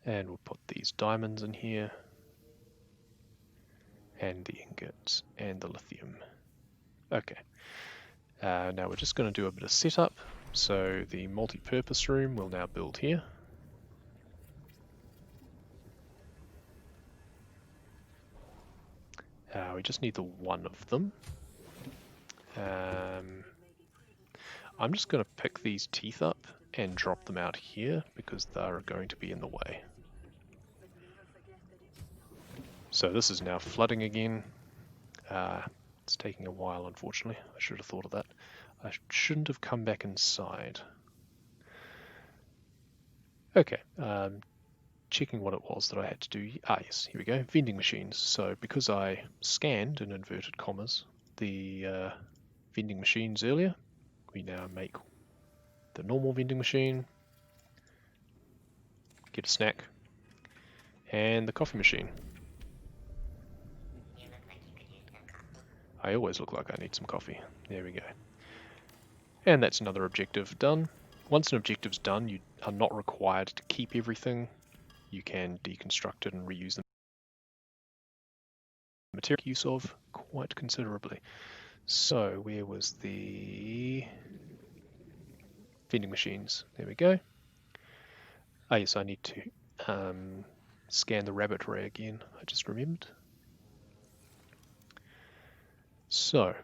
And we'll put these diamonds in here, and the ingots, and the lithium. Okay. Now we're just going to do a bit of setup. So the multi-purpose room will now build here. We just need the one of them. I'm just going to pick these teeth up and drop them out here because they're going to be in the way. So this is now flooding again. It's taking a while, unfortunately. I should have thought of that. I shouldn't have come back inside. Okay, checking what it was that I had to do. Yes, here we go. Vending machines. So because I scanned, in inverted commas, the vending machines earlier, we now make the normal vending machine, get a snack, and the coffee machine. I always look like I need some coffee. There we go. And that's another objective done. Once an objective's done, you are not required to keep everything. You can deconstruct it and reuse the material use of quite considerably. So where was the vending machines? There we go. Yes, I need to scan the rabbit ray again. I just remembered. So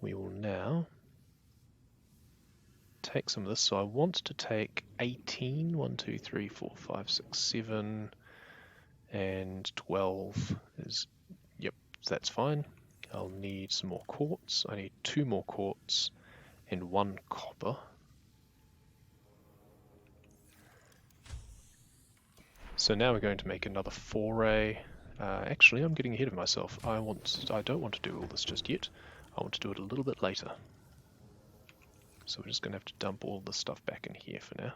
we will now take some of this. So I want to take 18, 1, 2, 3, 4, 5, 6, 7, and 12 is, yep, that's fine. I'll need some more quartz. I need 2 more quartz and 1 copper. So now we're going to make another foray. Actually, I'm getting ahead of myself. I don't want to do all this just yet. I want to do it a little bit later. So we're just going to have to dump all this stuff back in here for now.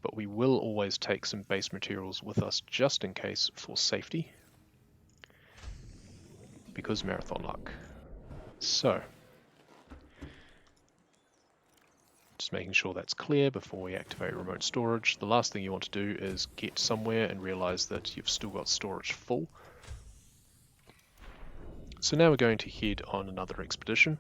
But we will always take some base materials with us just in case for safety. Because marathon luck. So, just making sure that's clear before we activate remote storage. The last thing you want to do is get somewhere and realize that you've still got storage full. So now we're going to head on another expedition.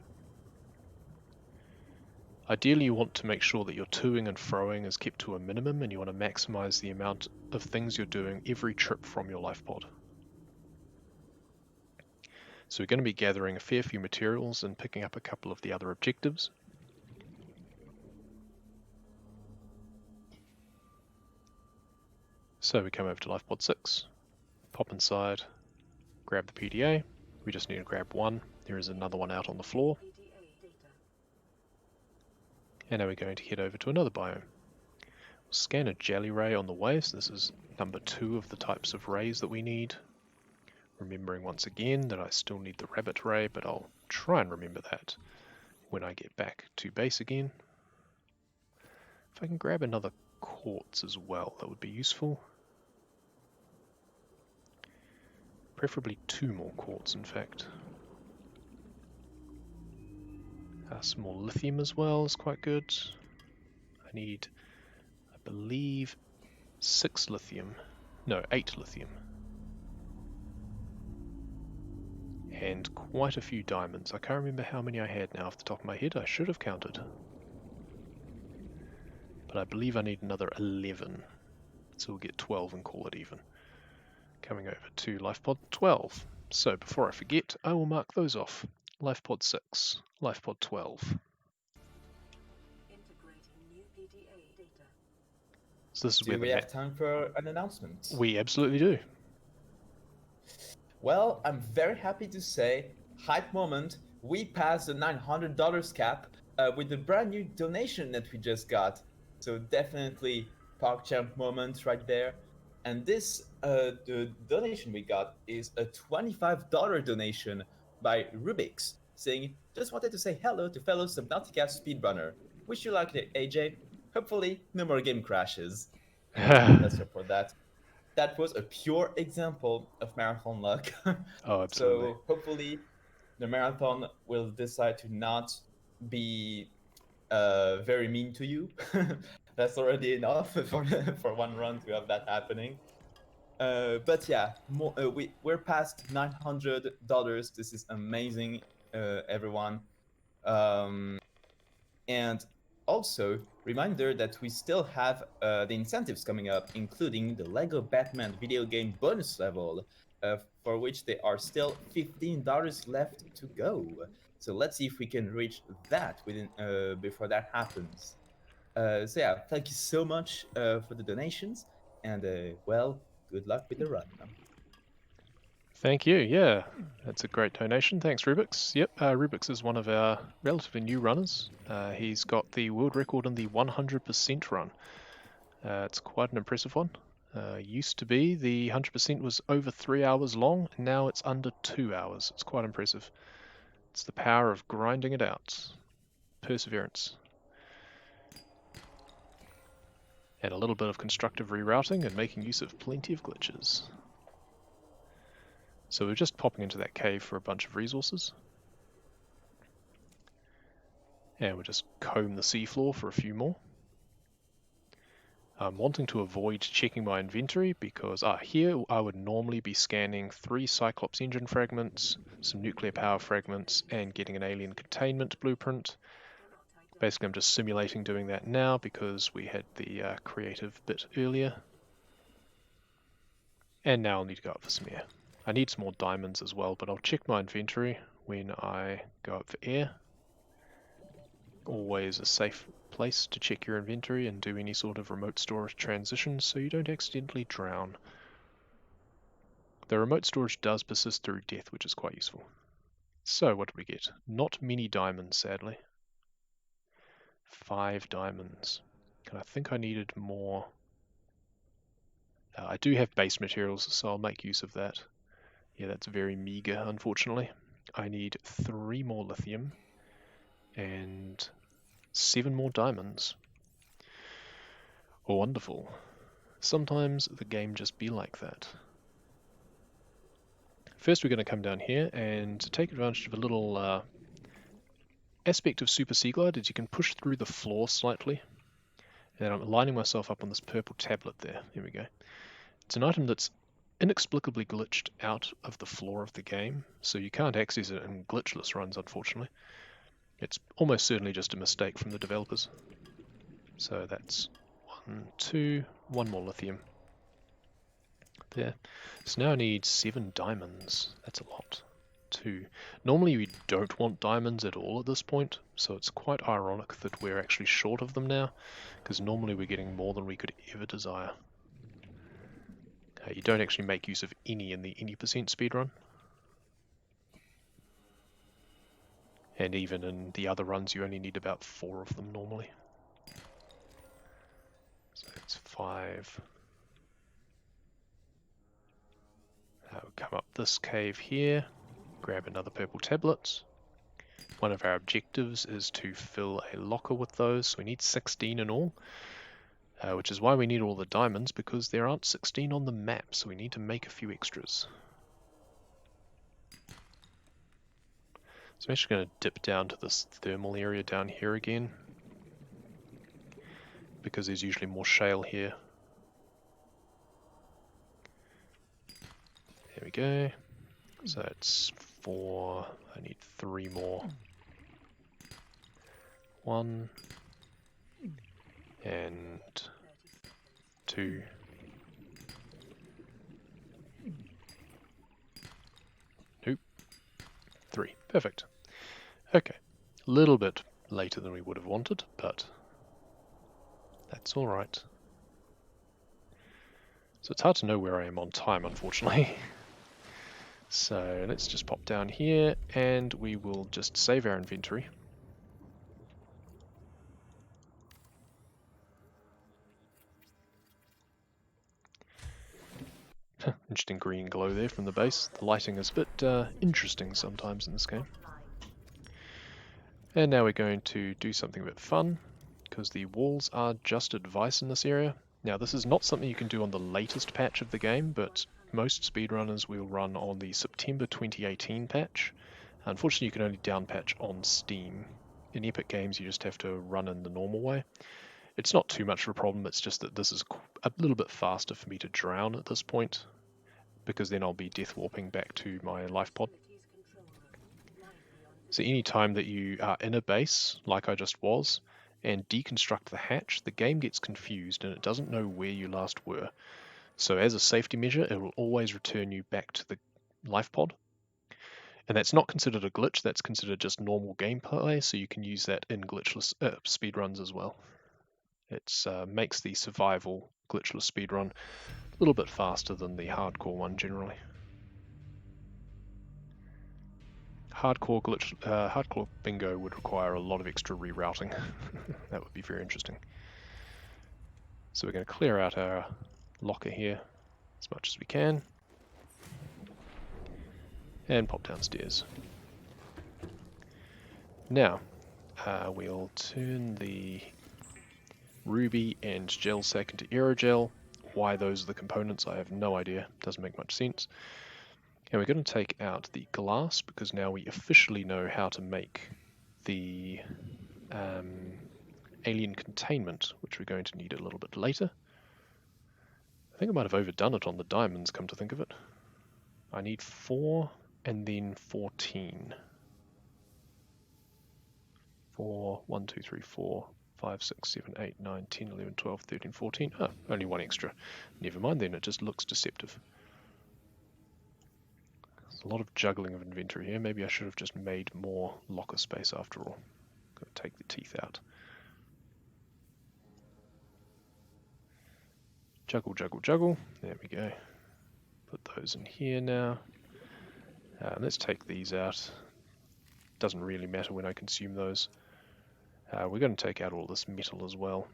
Ideally you want to make sure that your toing and froing is kept to a minimum, and you want to maximize the amount of things you're doing every trip from your life pod. So we're going to be gathering a fair few materials and picking up a couple of the other objectives. So we come over to life pod 6, pop inside, grab the PDA. We just need to grab one. There is another one out on the floor. And now we're going to head over to another biome. We'll scan a jelly ray on the way, so this is number 2 of the types of rays that we need. Remembering once again that I still need the rabbit ray, but I'll try and remember that when I get back to base again. If I can grab another quartz as well. That would be useful. Preferably 2 more quartz, in fact. Some more lithium as well is quite good. I need, I believe, 6 lithium. No, 8 lithium. And quite a few diamonds. I can't remember how many I had now off the top of my head. I should have counted. But I believe I need another 11. So we'll get 12 and call it even. Coming over to life pod 12. So before I forget, I will mark those off. Life pod 6, life pod 12. So this is where Do we have time for an announcement? We absolutely do. Well, I'm very happy to say, hype moment, we passed the $900 cap with the brand new donation that we just got. So definitely PogChamp moment right there. And this the donation we got is a $25 donation by Rubik's, saying, just wanted to say hello to fellow Subnautica speedrunner. Wish you luck, AJ. Hopefully, no more game crashes. Let's support that. That was a pure example of marathon luck. Oh, absolutely. So hopefully the marathon will decide to not be very mean to you. That's already enough for one run to have that happening. But yeah, we're past $900. This is amazing, everyone. And also, reminder that we still have the incentives coming up, including the Lego Batman video game bonus level, for which there are still $15 left to go. So let's see if we can reach that within before that happens. So yeah, thank you so much for the donations, and well, good luck with the run. Thank you. Yeah, that's a great donation. Thanks, Rubik's. Yep, Rubik's is one of our relatively new runners. He's got the world record in the 100% run. It's quite an impressive one. Used to be the 100% was over 3 hours long, and now it's under 2 hours. It's quite impressive. It's the power of grinding it out. Perseverance. And a little bit of constructive rerouting and making use of plenty of glitches. So we're just popping into that cave for a bunch of resources. And we'll just comb the seafloor for a few more. I'm wanting to avoid checking my inventory because here I would normally be scanning 3 Cyclops engine fragments, some nuclear power fragments, and getting an alien containment blueprint. Basically I'm just simulating doing that now because we had the creative bit earlier. And now I'll need to go up for some air. I need some more diamonds as well, but I'll check my inventory when I go up for air. Always a safe place to check your inventory and do any sort of remote storage transitions so you don't accidentally drown. The remote storage does persist through death, which is quite useful. So what did we get? Not many diamonds, sadly. 5 diamonds. And I think I needed more. I do have base materials, so I'll make use of that. Yeah, that's very meager, unfortunately. I need 3 more lithium and 7 more diamonds. Wonderful. Sometimes the game just be like that. First we're going to come down here and take advantage of a little aspect of Super Sea Glide is you can push through the floor slightly. And I'm lining myself up on this purple tablet there. Here we go. It's an item that's inexplicably glitched out of the floor of the game, so you can't access it in glitchless runs, unfortunately. It's almost certainly just a mistake from the developers. So that's 1, 2, 1 more lithium. There. So now I need 7 diamonds. That's a lot. 2. Normally we don't want diamonds at all at this point, so it's quite ironic that we're actually short of them now, because normally we're getting more than we could ever desire. You don't actually make use of any in the any percent speedrun. And even in the other runs you only need about 4 of them normally. So it's 5. We'll come up this cave here, grab another purple tablet. One of our objectives is to fill a locker with those, so we need 16 in all. which is why we need all the diamonds, because there aren't 16 on the map, so we need to make a few extras. So I'm actually going to dip down to this thermal area down here again, because there's usually more shale here. There we go. So it's 4, I need 3 more. 1 and 2. Nope. 3. Perfect. Okay. A little bit later than we would have wanted, but that's alright. So it's hard to know where I am on time, unfortunately. So let's just pop down here and we will just save our inventory. Interesting green glow there from the base. The lighting is a bit interesting sometimes in this game. And now we're going to do something a bit fun, because the walls are just advice in this area. Now this is not something you can do on the latest patch of the game, but most speedrunners will run on the September 2018 patch. Unfortunately you can only down patch on Steam. In Epic Games you just have to run in the normal way. It's not too much of a problem, it's just that this is a little bit faster for me to drown at this point, because then I'll be death warping back to my life pod. So any time that you are in a base, like I just was, and deconstruct the hatch, the game gets confused and it doesn't know where you last were. So as a safety measure, it will always return you back to the life pod. And that's not considered a glitch, that's considered just normal gameplay, so you can use that in glitchless speedruns as well. It makes the survival glitchless speedrun a little bit faster than the hardcore one generally. Hardcore bingo would require a lot of extra rerouting. That would be very interesting. So we're going to clear out our locker here as much as we can and pop downstairs. Now we'll turn the ruby and gel sack into aerogel. Why those are the components I have no idea, doesn't make much sense. And we're going to take out the glass, because now we officially know how to make the alien containment, which we're going to need a little bit later. I think I might have overdone it on the diamonds, come to think of it. I need 4 and then 14. 4, 1, 2, 3, 4, 5, 6, 7, 8, 9, 10, 11, 12, 13, 14. Oh, only 1 extra. Never mind then, it just looks deceptive. There's a lot of juggling of inventory here. Maybe I should have just made more locker space after all. Got to take the teeth out. Juggle, juggle, juggle. There we go. Put those in here now. Let's take these out. Doesn't really matter when I consume those. We're going to take out all this metal as well.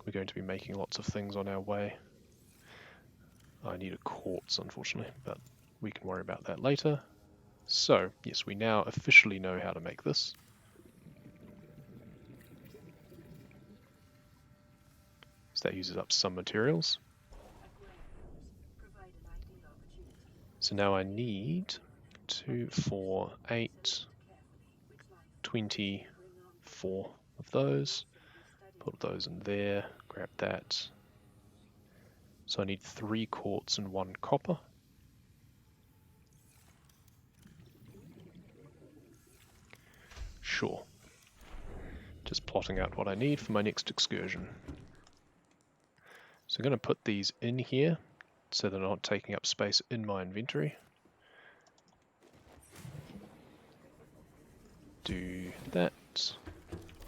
We're going to be making lots of things on our way. I need a quartz, unfortunately, but we can worry about that later. So, yes, we now officially know how to make this. So that uses up some materials. So now I need 2, 4, 8, 24 of those. Put those in there, grab that. So I need 3 quartz and 1 copper. Sure. Just plotting out what I need for my next excursion. So I'm going to put these in here so they're not taking up space in my inventory. Do that.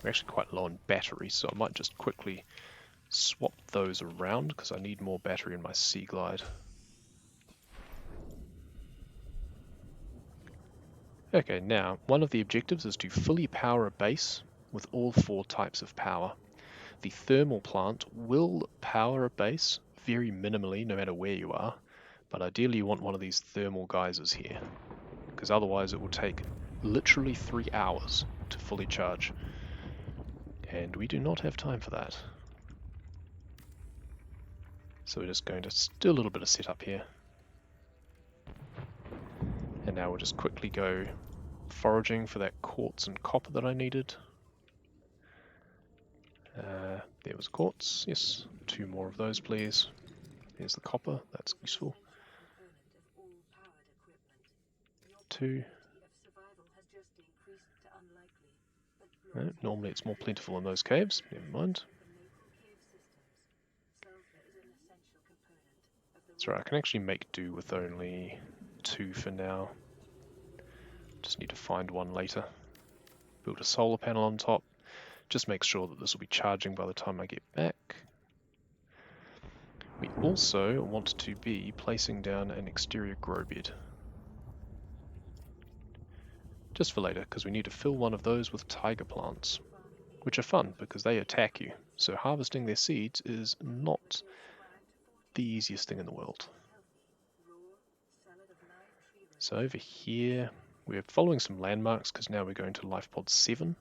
We're actually quite low on batteries, so I might just quickly swap those around because I need more battery in my Sea Glide. Okay, now one of the objectives is to fully power a base with all 4 types of power. The thermal plant will power a base very minimally no matter where you are, but ideally you want one of these thermal geysers here, because otherwise it will take literally 3 hours to fully charge, and we do not have time for that. So we're just going to do a little bit of setup here. And now we'll just quickly go foraging for that quartz and copper that I needed. There was quartz, yes. 2 more of those, please. There's the copper, that's useful. 2. No, normally it's more plentiful in those caves, never mind. That's right, I can actually make do with only 2 for now. Just need to find one later. Build a solar panel on top. Just make sure that this will be charging by the time I get back. We also want to be placing down an exterior grow bed. Just for later, because we need to fill one of those with tiger plants, which are fun because they attack you. So harvesting their seeds is not the easiest thing in the world. So over here, we're following some landmarks because now we're going to Life Pod 7.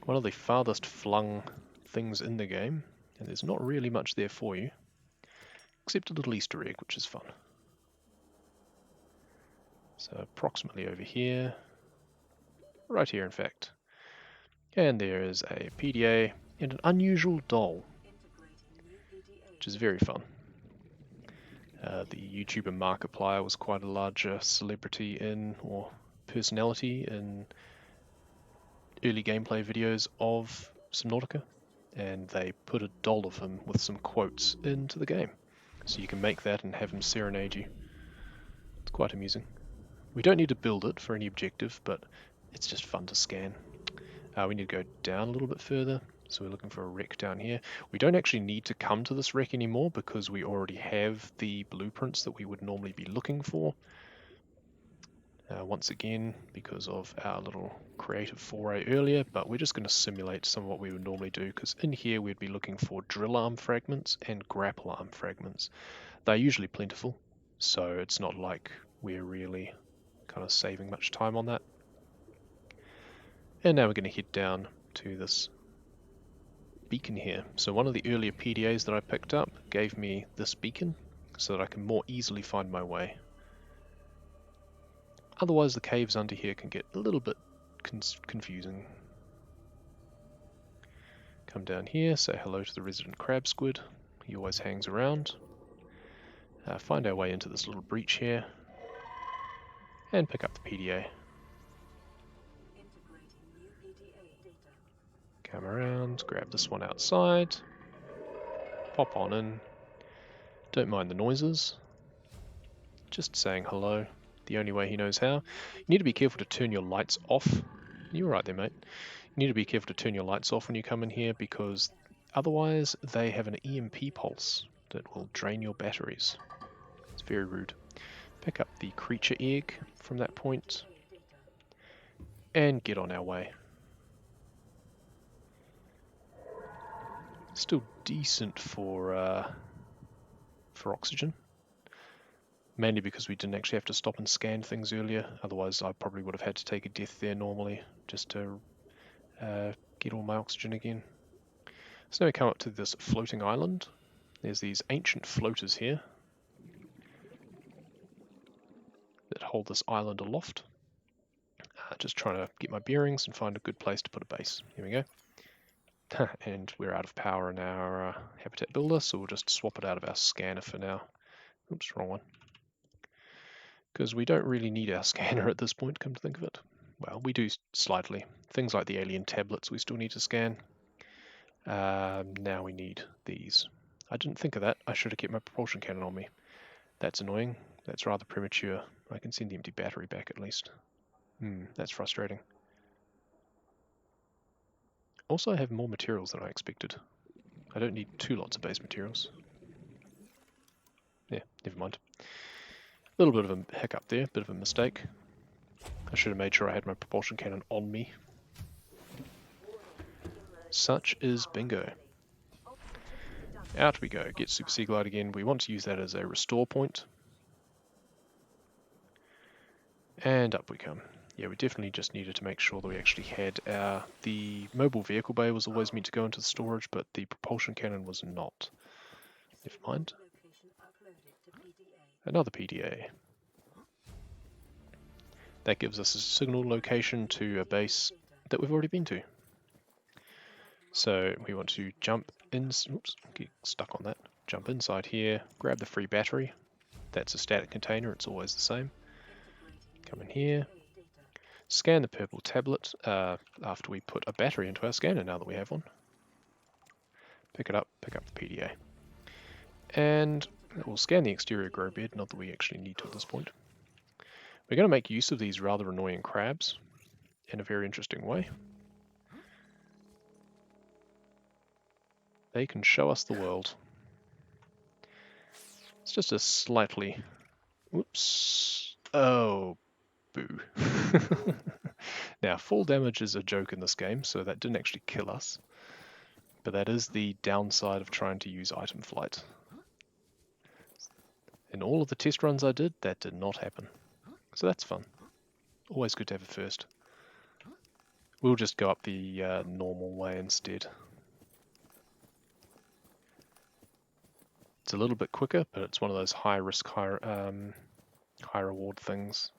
One of the farthest flung things in the game, and there's not really much there for you, except a little Easter egg, which is fun. So approximately over here, right here in fact. And there is a PDA and an unusual doll, which is very fun. The YouTuber Markiplier was quite a large celebrity in, or personality in, early gameplay videos of Subnautica, and they put a doll of him with some quotes into the game. So you can make that and have him serenade you. It's quite amusing. We don't need to build it for any objective, but it's just fun to scan. We need to go down a little bit further, so we're looking for a wreck down here. We don't actually need to come to this wreck anymore because we already have the blueprints that we would normally be looking for. Once again, because of our little creative foray earlier, but we're just going to simulate some of what we would normally do, because in here we'd be looking for drill arm fragments and grapple arm fragments. They're usually plentiful, so it's not like we're really kind of saving much time on that. And now we're going to head down to this beacon here. So one of the earlier PDAs that I picked up gave me this beacon so that I can more easily find my way. Otherwise the caves under here can get a little bit confusing. Come down here, say hello to the resident crab squid. He always hangs around. Find our way into this little breach here and pick up the PDA. Come around, grab this one outside, pop on in. Don't mind the noises, just saying hello, the only way he knows how. You need to be careful to turn your lights off. You're right there, mate. You need to be careful to turn your lights off when you come in here, because otherwise they have an EMP pulse that will drain your batteries. It's very rude. Pick up the creature egg from that point and get on our way. Still decent for oxygen, mainly because we didn't actually have to stop and scan things earlier. Otherwise I probably would have had to take a death there normally just to get all my oxygen again. So now we come up to this floating island. There's these ancient floaters here that hold this island aloft. Just trying to get my bearings and find a good place to put a base. Here we go. And we're out of power in our habitat builder, so we'll just swap it out of our scanner for now. Oops, wrong one. Because we don't really need our scanner at this point, come to think of it. Well, we do slightly. Things like the alien tablets we still need to scan. Now we need these. I didn't think of that. I should have kept my propulsion cannon on me. That's annoying. That's rather premature. I can send the empty battery back at least. That's frustrating. Also, I have more materials than I expected. I don't need 2 lots of base materials. Yeah, never mind. A little bit of a hiccup there, bit of a mistake. I should have made sure I had my propulsion cannon on me. Such is bingo. Out we go, get Super Sea Glide again. We want to use that as a restore point. And up we come. Yeah, we definitely just needed to make sure that we actually had the mobile vehicle bay was always meant to go into the storage, but the propulsion cannon was not. Never mind. Another PDA. That gives us a signal location to a base that we've already been to. So we want to jump in, oops, get stuck on that. Jump inside here, grab the free battery. That's a static container, it's always the same. Come in here, scan the purple tablet after we put a battery into our scanner now that we have one. Pick it up, pick up the PDA. And we'll scan the exterior grow bed, not that we actually need to at this point. We're going to make use of these rather annoying crabs in a very interesting way. They can show us the world. It's just a slightly... Whoops. Oh, boo. Now, fall damage is a joke in this game, so that didn't actually kill us. But that is the downside of trying to use item flight. In all of the test runs I did, that did not happen. So that's fun. Always good to have a first. We'll just go up the normal way instead. It's a little bit quicker, but it's one of those high risk, high reward things.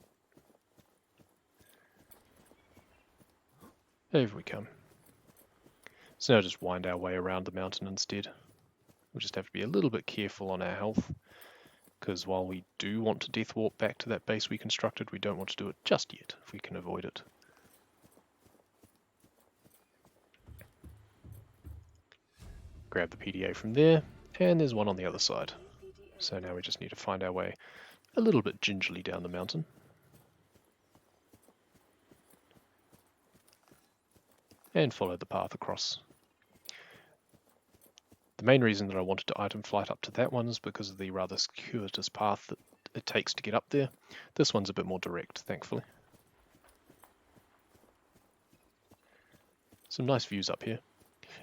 Over we come. So now just wind our way around the mountain instead. We'll just have to be a little bit careful on our health, because while we do want to death warp back to that base we constructed, we don't want to do it just yet, if we can avoid it. Grab the PDA from there, and there's one on the other side. So now we just need to find our way a little bit gingerly down the mountain. And follow the path across. The main reason that I wanted to item flight up to that one is because of the rather circuitous path that it takes to get up there. This one's a bit more direct, thankfully. Some nice views up here.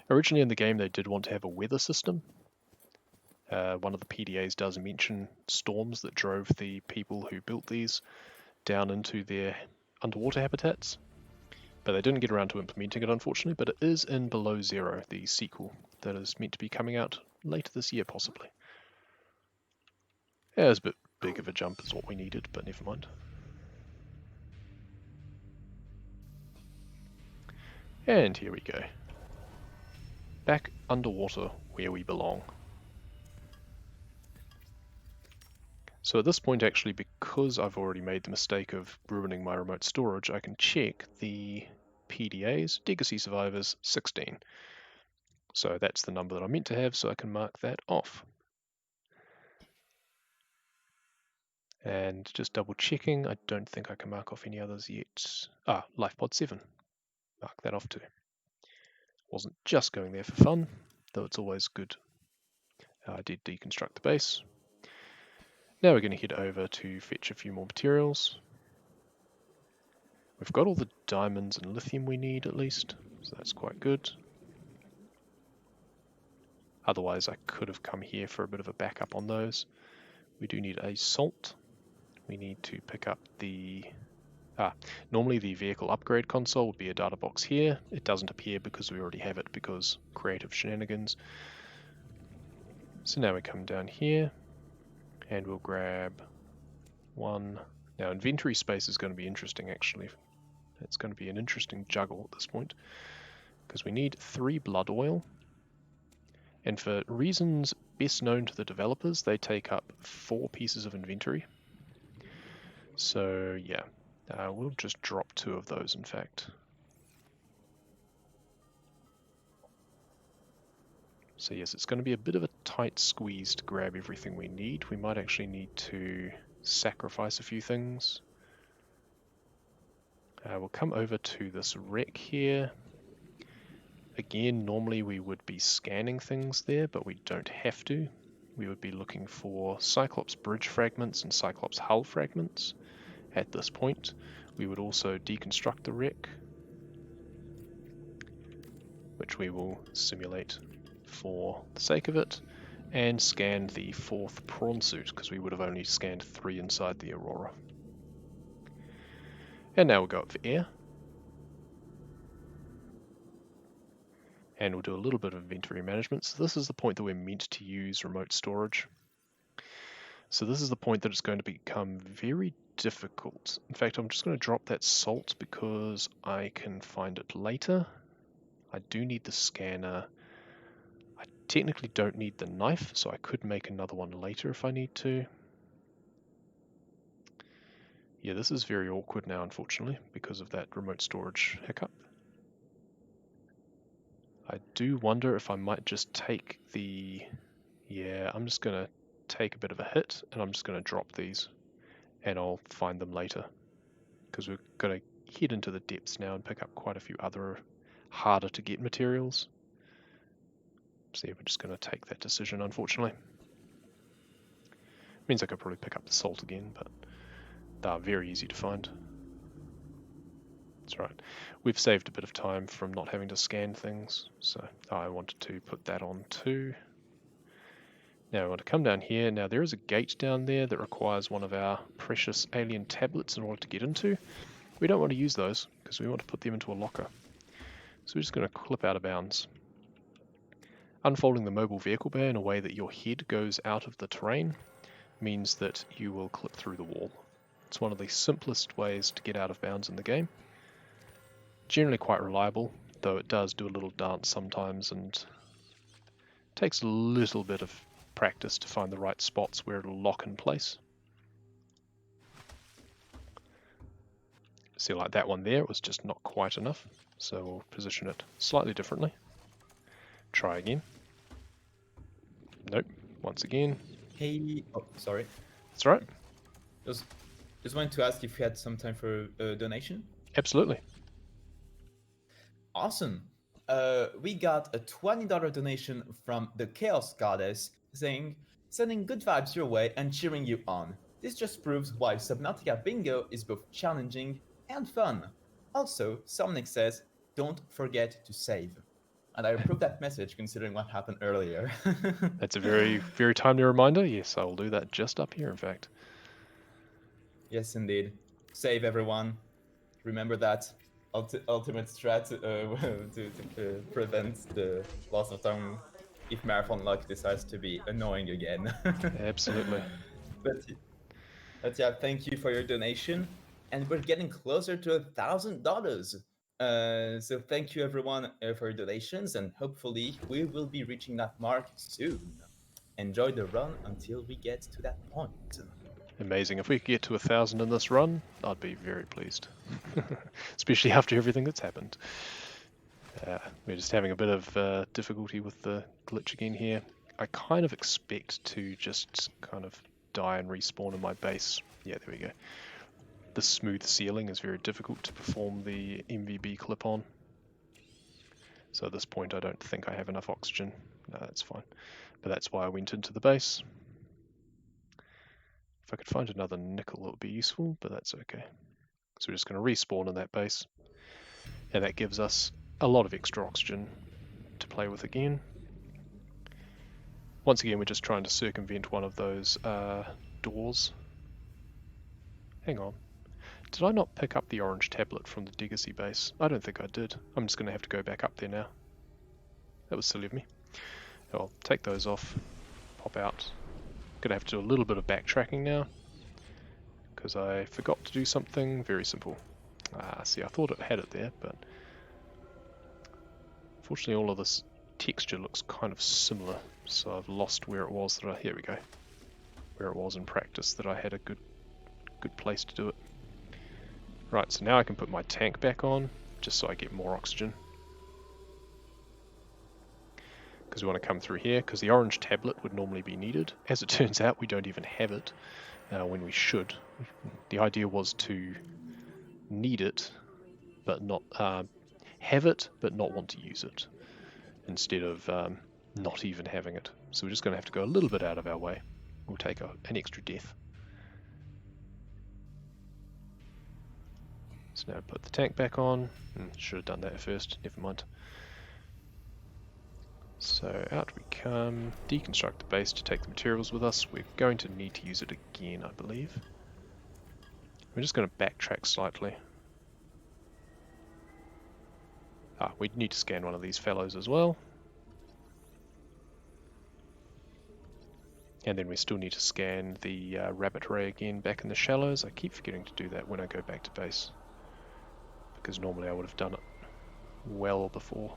Originally in the game they did want to have a weather system. One of the PDAs does mention storms that drove the people who built these down into their underwater habitats. But they didn't get around to implementing it, unfortunately, but it is in Below Zero, the sequel, that is meant to be coming out later this year, possibly. Yeah, it was a bit big of a jump is what we needed, but never mind. And here we go. Back underwater, where we belong. So at this point, actually, because I've already made the mistake of ruining my remote storage, I can check the PDAs, Legacy Survivors 16. So that's the number that I meant to have, so I can mark that off. And just double checking, I don't think I can mark off any others yet. Ah, LifePod 7. Mark that off too. Wasn't just going there for fun, though it's always good. I did deconstruct the base. Now we're going to head over to fetch a few more materials. We've got all the diamonds and lithium we need at least, so that's quite good. Otherwise I could have come here for a bit of a backup on those. We do need a salt. We need to pick up the... normally the vehicle upgrade console would be a data box here. It doesn't appear because we already have it because creative shenanigans. So now we come down here and we'll grab one. Now inventory space is going to be interesting actually. It's going to be an interesting juggle at this point because we need 3 blood oil, and for reasons best known to the developers they take up 4 pieces of inventory. So yeah, we'll just drop 2 of those in fact. So yes, it's going to be a bit of a tight squeeze to grab everything we need. We might actually need to sacrifice a few things. We'll come over to this wreck here. Again, normally we would be scanning things there, but we don't have to. We would be looking for Cyclops bridge fragments and Cyclops hull fragments. At this point, we would also deconstruct the wreck, which we will simulate for the sake of it, and scan the 4th prawn suit, because we would have only scanned 3 inside the Aurora. And now we'll go up for air. And we'll do a little bit of inventory management. So this is the point that we're meant to use remote storage. So this is the point that it's going to become very difficult. In fact, I'm just going to drop that salt because I can find it later. I do need the scanner. I technically don't need the knife, so I could make another one later if I need to. Yeah, this is very awkward now, unfortunately, because of that remote storage hiccup. I do wonder if I might just take the... Yeah, I'm just going to take a bit of a hit, and I'm just going to drop these, and I'll find them later. Because we're going to head into the depths now and pick up quite a few other harder to get materials. So yeah, we're just going to take that decision, unfortunately. Means I could probably pick up the salt again, but they are very easy to find. That's right. We've saved a bit of time from not having to scan things, so I wanted to put that on too. Now I want to come down here. Now there is a gate down there that requires one of our precious alien tablets in order to get into. We don't want to use those because we want to put them into a locker. So we're just going to clip out of bounds. Unfolding the mobile vehicle bay in a way that your head goes out of the terrain means that you will clip through the wall. It's one of the simplest ways to get out of bounds in the game. Generally quite reliable, though it does do a little dance sometimes and takes a little bit of practice to find the right spots where it'll lock in place. See, like that one there, it was just not quite enough, so we'll position it slightly differently. Try again. Nope. Once again. Hey, oh, sorry. That's right. Just wanted to ask if you had some time for a donation. Absolutely. Awesome. We got a $20 donation from the Chaos Goddess saying, sending good vibes your way and cheering you on. This just proves why Subnautica Bingo is both challenging and fun. Also, Somnic says, don't forget to save. And I approved that message considering what happened earlier. That's a very, very timely reminder. Yes, I will do that just up here, in fact. Yes, indeed. Save everyone. Remember that. Ultimate strat to prevent the loss of time if Marathon Luck decides to be annoying again. Absolutely. But yeah, thank you for your donation, and we're getting closer to $1,000. So thank you everyone for your donations, and hopefully we will be reaching that mark soon. Enjoy the run until we get to that point. Amazing. If we could get to 1,000 in this run, I'd be very pleased. Especially after everything that's happened. We're just having a bit of difficulty with the glitch again here. I kind of expect to just kind of die and respawn in my base. Yeah, there we go. The smooth ceiling is very difficult to perform the MVB clip on. So at this point I don't think I have enough oxygen. No, that's fine. But that's why I went into the base. If I could find another nickel, it would be useful, but that's okay. So we're just going to respawn in that base. And that gives us a lot of extra oxygen to play with again. Once again, we're just trying to circumvent one of those doors. Hang on. Did I not pick up the orange tablet from the Degacy base? I don't think I did. I'm just going to have to go back up there now. That was silly of me. I'll take those off, pop out. Gonna have to do a little bit of backtracking now because I forgot to do something very simple. See, I thought it had it there, but unfortunately all of this texture looks kind of similar, so I've lost where it was that here we go, where it was in practice that I had a good place to do it. Right, so now I can put my tank back on just so I get more oxygen. Because we want to come through here, because the orange tablet would normally be needed. As it turns out, we don't even have it when we should. The idea was to need it, but not have it, but not want to use it, instead of not even having it. So we're just going to have to go a little bit out of our way. We'll take an extra death. So now put the tank back on. Should have done that first, never mind. So out we come, deconstruct the base to take the materials with us. We're going to need to use it again, I believe. We're just going to backtrack slightly. We need to scan one of these fellows as well. And then we still need to scan the rabbit ray again back in the shallows. I keep forgetting to do that when I go back to base, because normally I would have done it well before.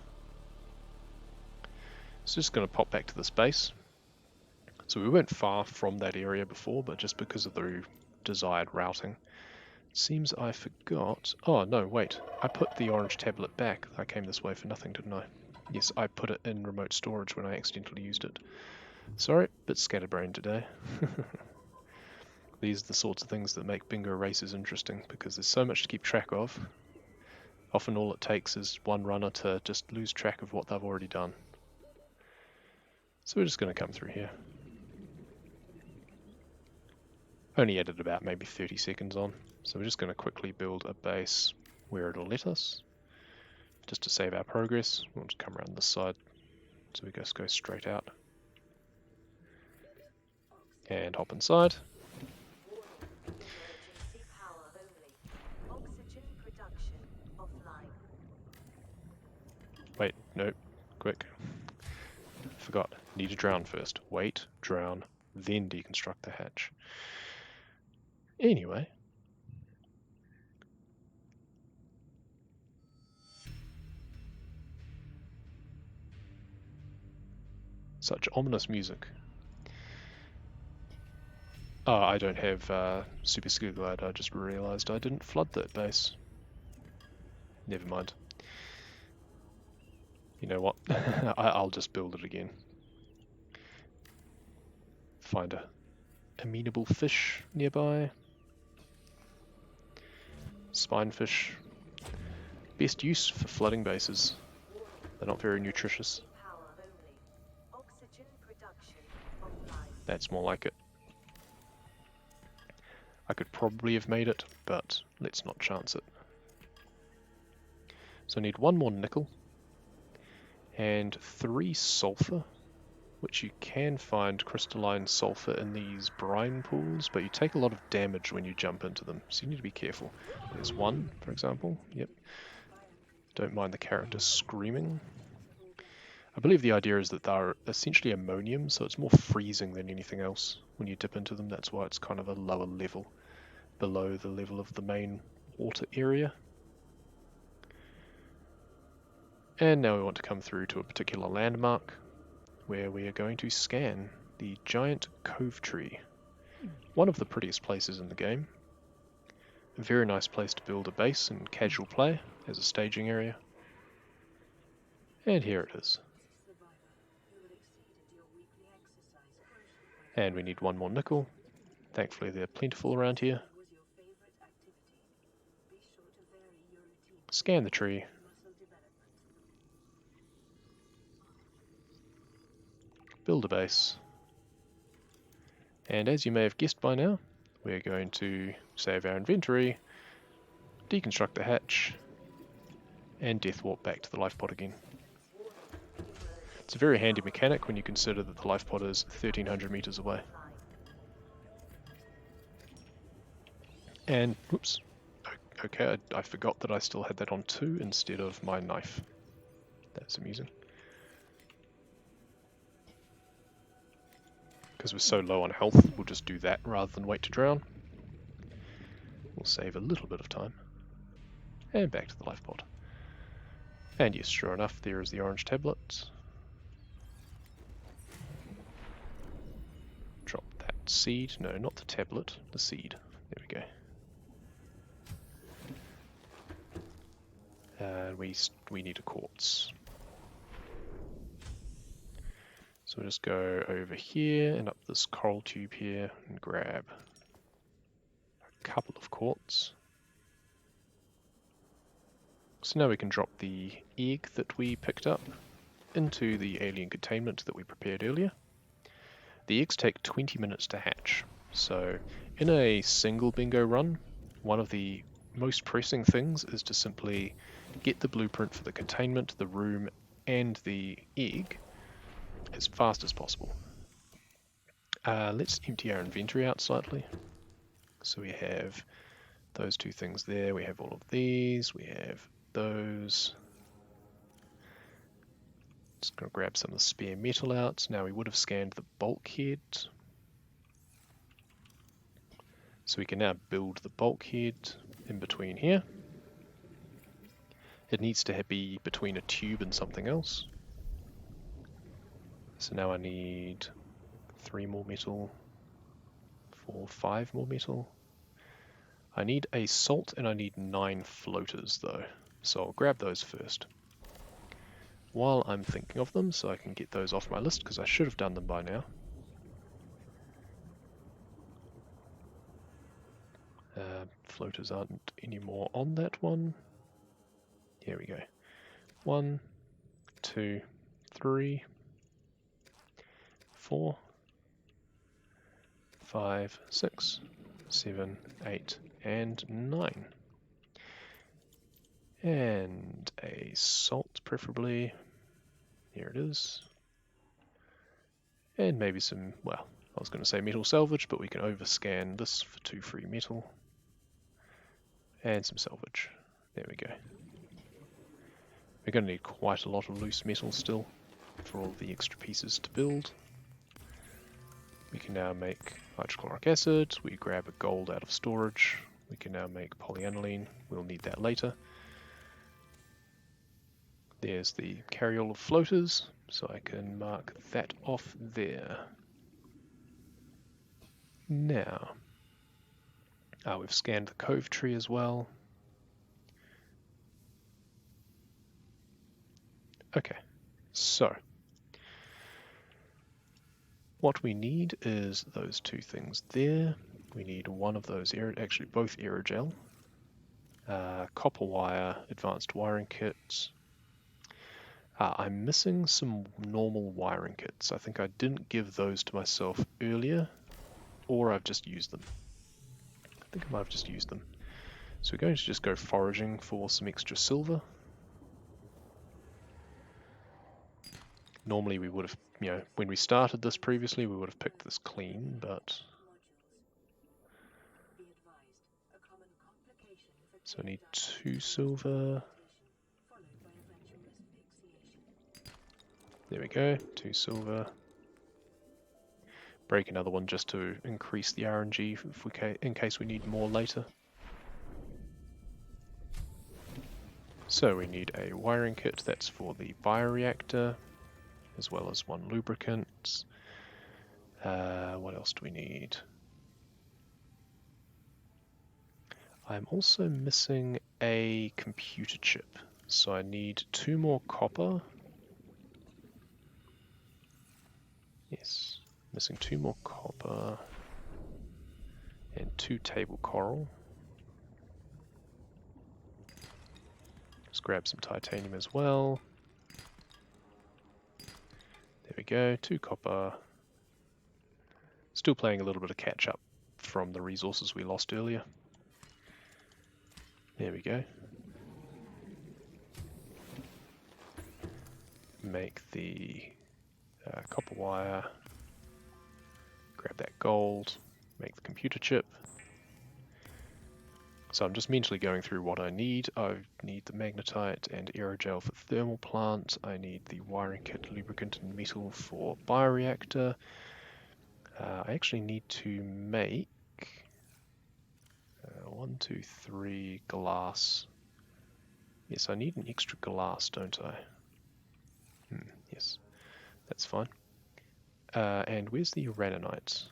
So just going to pop back to this base. So we weren't far from that area before, but just because of the desired routing. It seems I forgot... Oh no, wait. I put the orange tablet back. I came this way for nothing, didn't I? Yes, I put it in remote storage when I accidentally used it. Sorry, bit scatterbrained today. These are the sorts of things that make bingo races interesting, because there's so much to keep track of. Often all it takes is one runner to just lose track of what they've already done. So we're just going to come through here. Only added about maybe 30 seconds on, so we're just going to quickly build a base where it'll let us, just to save our progress. We'll just come around this side, so we just go straight out. And hop inside. Wait, no, quick. Forgot, need to drown first. Wait, drown, then deconstruct the hatch. Anyway. Such ominous music. Oh, I don't have Super Ski Glide, I just realised I didn't flood that base. Never mind. You know what? I'll just build it again. Find a amenable fish nearby. Spinefish. Best use for flooding bases. They're not very nutritious. That's more like it. I could probably have made it, but let's not chance it. So I need one more nickel and 3 sulfur, which you can find crystalline sulfur in these brine pools, but you take a lot of damage when you jump into them, so you need to be careful. There's one, for example. Yep. Don't mind the character screaming. I believe the idea is that they're essentially ammonium, so it's more freezing than anything else when you dip into them. That's why it's kind of a lower level, below the level of the main water area. And now we want to come through to a particular landmark where we are going to scan the giant cove tree. One of the prettiest places in the game. A very nice place to build a base and casual play as a staging area. And here it is. And we need one more nickel. Thankfully they're plentiful around here. Scan the tree. Build a base. And as you may have guessed by now, we're going to save our inventory, deconstruct the hatch, and death warp back to the life pod again. It's a very handy mechanic when you consider that the life pod is 1300 meters away. And, whoops, okay, I forgot that I still had that on 2 instead of my knife. That's amusing. Because we're so low on health, we'll just do that rather than wait to drown. We'll save a little bit of time. And back to the life pod. And yes, sure enough, there is the orange tablet. Drop that seed. No, not the tablet, the seed. There we go. And we need a quartz. So we'll just go over here and up this coral tube here and grab a couple of quartz. So now we can drop the egg that we picked up into the alien containment that we prepared earlier. The eggs take 20 minutes to hatch. So in a single bingo run, one of the most pressing things is to simply get the blueprint for the containment, the room, and the egg as fast as possible. Let's empty our inventory out slightly. So we have those 2 things there, we have all of these, we have those. Just going to grab some of the spare metal out. Now we would have scanned the bulkhead. So we can now build the bulkhead in between here. It needs to be between a tube and something else. So now I need 3 more metal, 4, 5 more metal. I need a salt and I need 9 floaters though. So I'll grab those first. While I'm thinking of them, so I can get those off my list, because I should have done them by now. Floaters aren't anymore on that one. Here we go. 1, 2, 3, 4, 5, 6, 7, 8, and 9. And a salt, preferably. Here it is. And maybe some, well, I was going to say metal salvage, but we can overscan this for 2 free metal. And some salvage. There we go. We're going to need quite a lot of loose metal still for all the extra pieces to build. We can now make hydrochloric acid. We grab a gold out of storage. We can now make polyaniline. We'll need that later. There's the carryall of floaters, so I can mark that off there. Now, we've scanned the cove tree as well. Okay, so what we need is those 2 things there. We need one of those, actually both aerogel, copper wire, advanced wiring kits. I'm missing some normal wiring kits. I think I didn't give those to myself earlier, or I've just used them. I think I might have just used them. So we're going to just go foraging for some extra silver. Normally we would have, when we started this previously, we would have picked this clean, but... So I need 2 silver. There we go, 2 silver. Break another one just to increase the RNG if in case we need more later. So we need a wiring kit, that's for the bioreactor, as well as 1 lubricant. What else do we need? I'm also missing a computer chip, so I need 2 more copper. Yes, missing 2 more copper and 2 table coral. Let's grab some titanium as well. There we go, 2 copper. Still playing a little bit of catch up from the resources we lost earlier. There we go. Make the copper wire, grab that gold, make the computer chip. So I'm just mentally going through what I need. I need the magnetite and aerogel for thermal plant. I need the wiring kit, lubricant and metal for bioreactor. I actually need to make 1, 2, 3 glass. Yes, I need an extra glass, don't I? Yes, that's fine. And where's the uranite?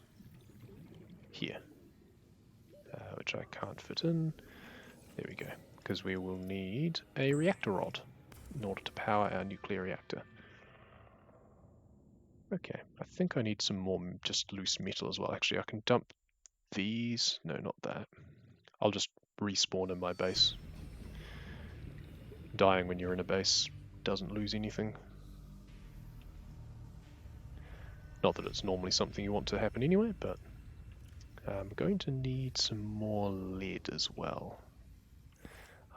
Here. Which I can't fit in. There we go. Because we will need a reactor rod in order to power our nuclear reactor. Okay, I think I need some more just loose metal as well. Actually, I can dump these. No, not that. I'll just respawn in my base. Dying when you're in a base doesn't lose anything. Not that it's normally something you want to happen anyway, but I'm going to need some more lead as well.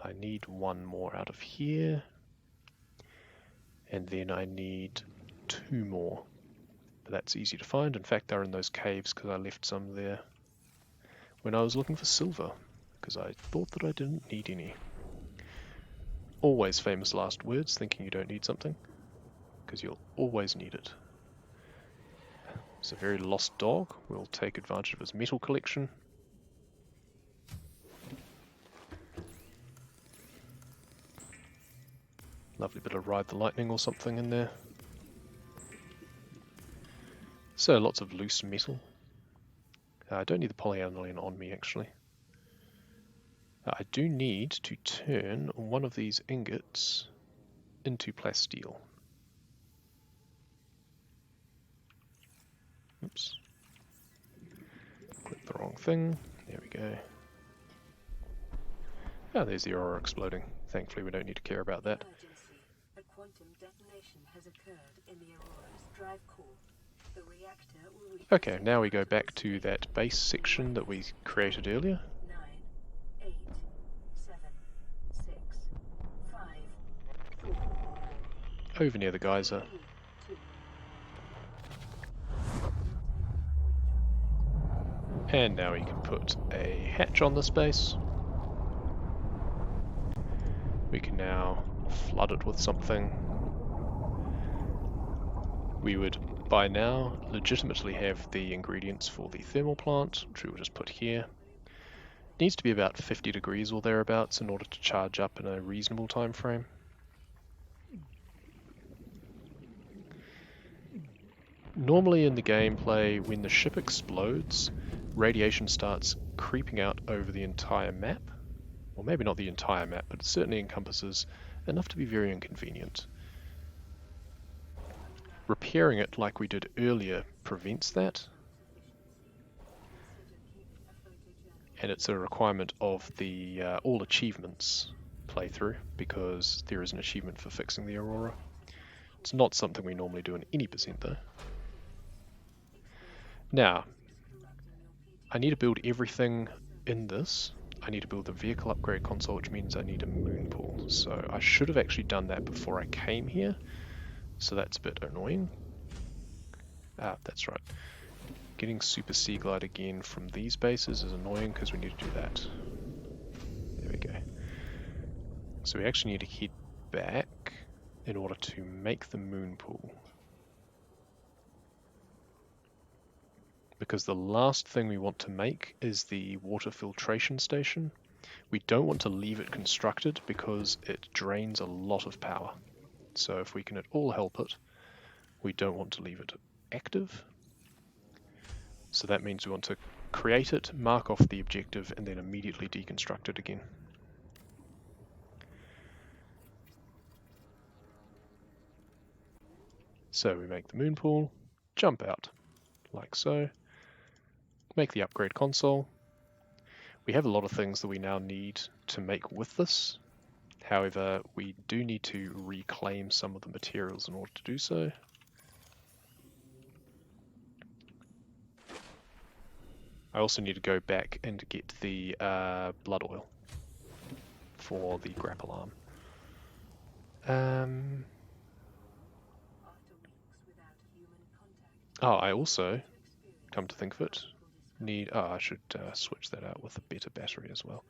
I need 1 more out of here, and then I need 2 more. But that's easy to find. In fact, they're in those caves because I left some there when I was looking for silver, because I thought that I didn't need any. Always famous last words, thinking you don't need something. because you'll always need it. It's a very lost dog. We'll take advantage of his metal collection. Lovely bit of Ride the Lightning or something in there. So lots of loose metal. I don't need the polyaniline on me actually. I do need to turn one of these ingots into plasteel. Oops. Click the wrong thing. There we go. Ah, there's the aurora exploding. Thankfully we don't need to care about that. Emergency. A quantum detonation has occurred in the aurora's drive core. The reactor will reach Okay, now we go back to that base section that we created earlier. 9, 8, 7, 6, 5, 4, Over near the geyser. 2. And now we can put a hatch on this base. We can now flood it with something. We would, by now, legitimately have the ingredients for the thermal plant, which we will just put here. It needs to be about 50 degrees or thereabouts in order to charge up in a reasonable time frame. Normally in the gameplay, when the ship explodes, radiation starts creeping out over the entire map. Well, maybe not the entire map, but it certainly encompasses enough to be very inconvenient. Repairing it like we did earlier prevents that, and it's a requirement of the all achievements playthrough, because there is an achievement for fixing the aurora. It's not something we normally do in any percent though. Now, I need to build everything in this. I need to build the vehicle upgrade console, which means I need a moon pool. So I should have actually done that before I came here. So that's a bit annoying. Ah, that's right. Getting Super Sea Glide again from these bases is annoying because we need to do that. There we go. So we actually need to head back in order to make the moon pool. Because the last thing we want to make is the water filtration station. We don't want to leave it constructed because it drains a lot of power. So if we can at all help it, we don't want to leave it active. So that means we want to create it, mark off the objective, and then immediately deconstruct it again. So we make the moon pool, jump out, like so. Make the upgrade console. We have a lot of things that we now need to make with this. However, we do need to reclaim some of the materials in order to do so. I also need to go back and get the blood oil for the grapple arm. Oh, I also, come to think of it, need, oh, I should switch that out with a better battery as well.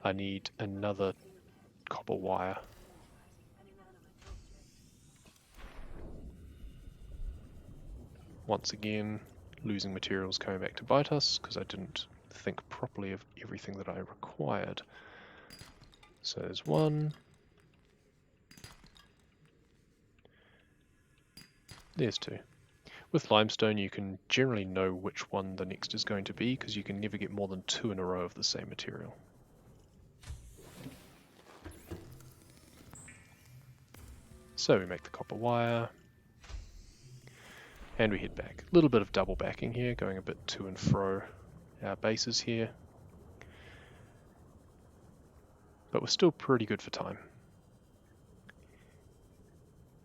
I need another copper wire. Once again, losing materials coming back to bite us because I didn't think properly of everything that I required. So there's one. There's two. With limestone you can generally know which one the next is going to be because you can never get more than two in a row of the same material. So we make the copper wire and we head back. A little bit of double backing here, going a bit to and fro our bases here. But we're still pretty good for time.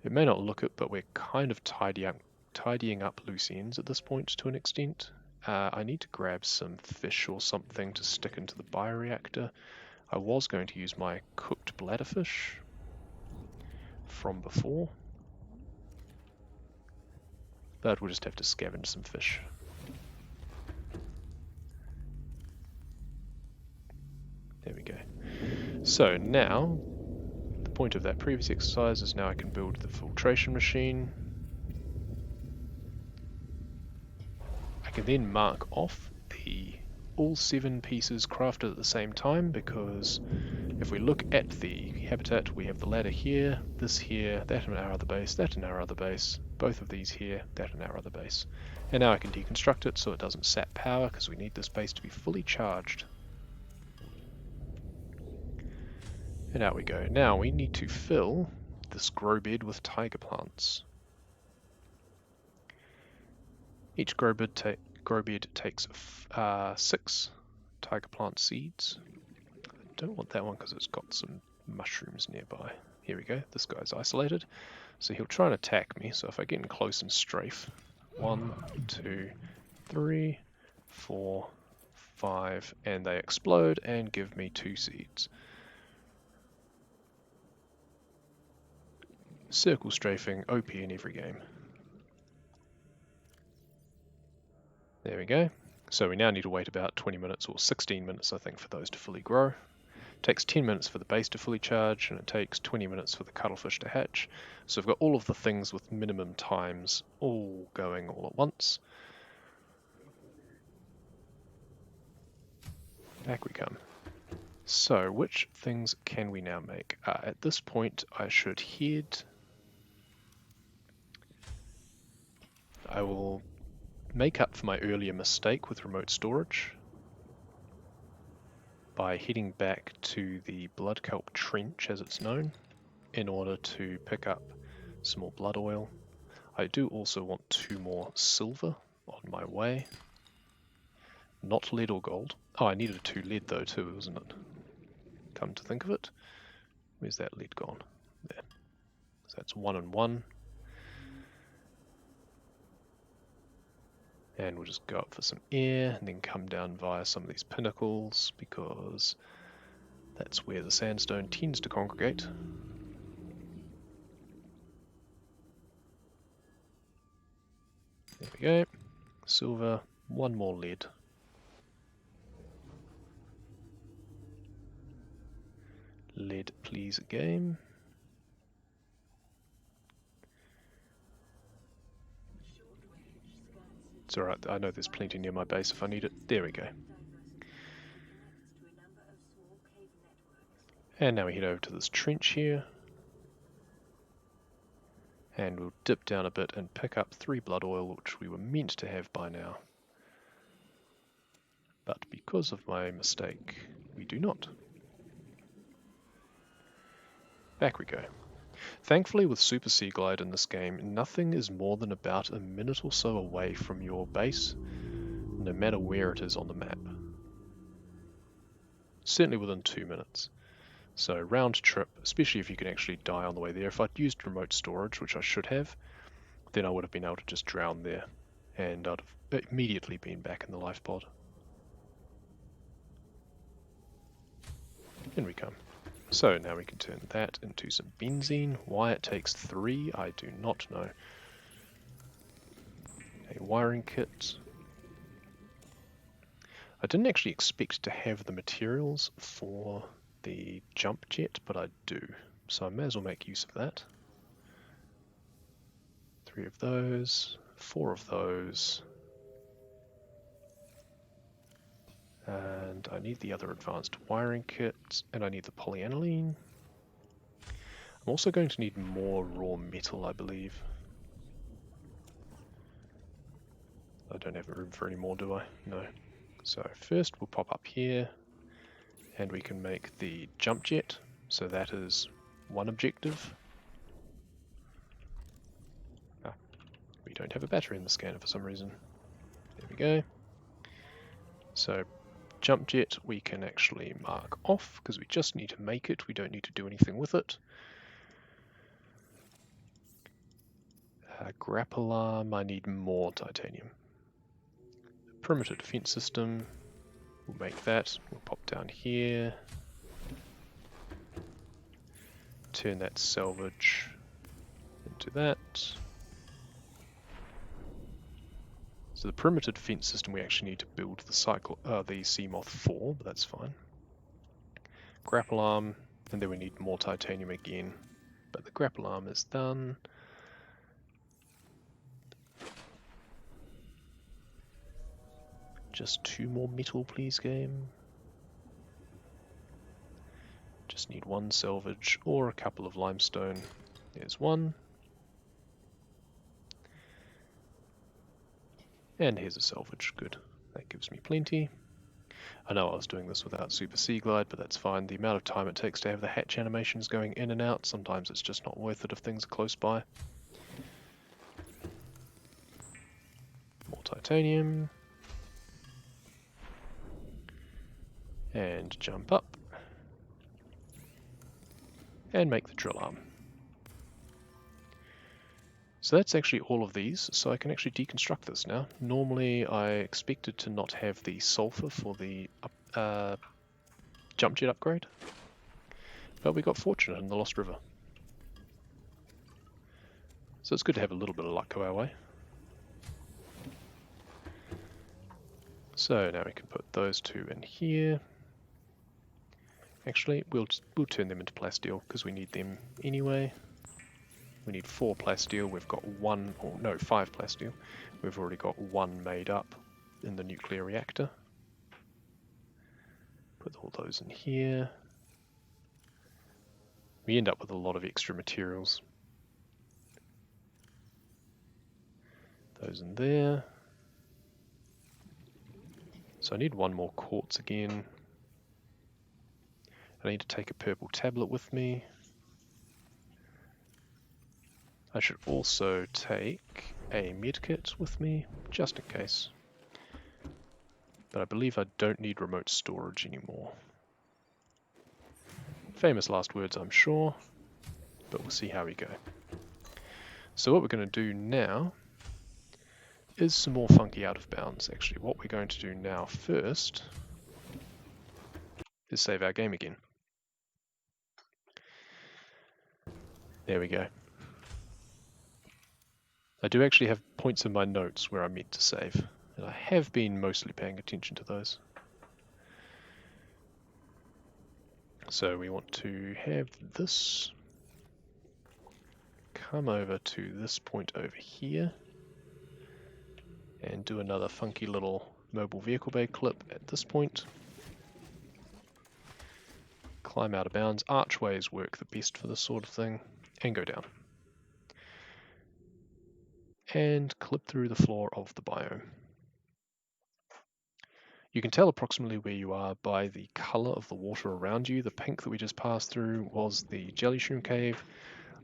It may not look it, but we're kind of tidying up loose ends at this point to an extent. I need to grab some fish or something to stick into the bioreactor. I was going to use my cooked bladderfish from before, but we'll just have to scavenge some fish. There we go. So now The point of that previous exercise is now I can build the filtration machine. I can then mark off all 7 pieces crafted at the same time, because if we look at the habitat, we have the ladder here, this here, that in our other base, that in our other base, both of these here, that in our other base. And now I can deconstruct it so it doesn't sap power, because we need this base to be fully charged. And out we go. Now we need to fill this grow bed with tiger plants. Each grow bed takes 6 tiger plant seeds. I don't want that one because it's got some mushrooms nearby. Here we go, this guy's isolated. So he'll try and attack me, so if I get in close and strafe. 1, 2, 3, 4, 5, and they explode and give me 2 seeds. Circle strafing, OP in every game. There we go. So we now need to wait about 20 minutes or 16 minutes, I think, for those to fully grow. It takes 10 minutes for the base to fully charge, and it takes 20 minutes for the cuttlefish to hatch. So I've got all of the things with minimum times all going all at once. Back we come. So which things can we now make? At this point I should head... I will make up for my earlier mistake with remote storage by heading back to the blood kelp trench, as it's known, in order to pick up some more blood oil. I do also want 2 more silver on my way. Not lead or gold. Oh, I needed 2 lead though too, wasn't it? Come to think of it. Where's that lead gone? There. So that's 1 and 1. And we'll just go up for some air and then come down via some of these pinnacles, because that's where the sandstone tends to congregate. There we go. Silver, 1 more lead. Lead, please, game. It's alright, I know there's plenty near my base if I need it. There we go. And now we head over to this trench here. And we'll dip down a bit and pick up 3 blood oil, which we were meant to have by now. But because of my mistake, we do not. Back we go. Thankfully, with Super Sea Glide in this game, nothing is more than about a minute or so away from your base, no matter where it is on the map. Certainly within 2 minutes. So round trip, especially if you can actually die on the way there. If I'd used remote storage, which I should have, then I would have been able to just drown there, and I'd have immediately been back in the life pod. In we come. So now we can turn that into some benzene. Why it takes 3, I do not know. A wiring kit. I didn't actually expect to have the materials for the jump jet, but I do. So I may as well make use of that. 3 of those, 4 of those. And I need the other advanced wiring kit, and I need the polyaniline. I'm also going to need more raw metal, I believe. I don't have room for any more, do I? No. So first we'll pop up here, and we can make the jump jet. So that is 1 objective. Ah, we don't have a battery in the scanner for some reason. There we go. So jump jet we can actually mark off, because we just need to make it, we don't need to do anything with it. Grapple arm, I need more titanium. Perimeter defense system, we'll make that, we'll pop down here. Turn that salvage into that. So the perimeter defense system we actually need to build the Seamoth for, but that's fine. Grapple arm, And then we need more titanium again. But the grapple arm is done. Just 2 more metal, please, game. Just need 1 salvage or a couple of limestone. There's 1. And here's a salvage. Good. That gives me plenty. I know I was doing this without Super Sea Glide, but that's fine. The amount of time it takes to have the hatch animations going in and out, sometimes it's just not worth it if things are close by. More titanium. And jump up. And make the drill arm. So that's actually all of these, so I can actually deconstruct this now. Normally I expected to not have the sulfur for the jump jet upgrade, but we got fortunate in the Lost River. So it's good to have a little bit of luck go our way. So now we can put those 2 in here. Actually, we'll turn them into plasteel because we need them anyway. We need 4 plasteel, we've got 1, or no, 5 plasteel. We've already got 1 made up in the nuclear reactor. Put all those in here. We end up with a lot of extra materials. Those in there. So I need 1 more quartz again. I need to take a purple tablet with me. I should also take a medkit with me, just in case. But I believe I don't need remote storage anymore. Famous last words, I'm sure, but we'll see how we go. So what we're going to do now is some more funky out of bounds, actually. What we're going to do now first is save our game again. There we go. I do actually have points in my notes where I meant to save, and I have been mostly paying attention to those. So we want to have this come over to this point over here and do another funky little mobile vehicle bay clip at this point. Climb out of bounds. Archways work the best for this sort of thing, and go down. And clip through the floor of the biome. You can tell approximately where you are by the colour of the water around you. The pink that we just passed through was the jelly shroom cave.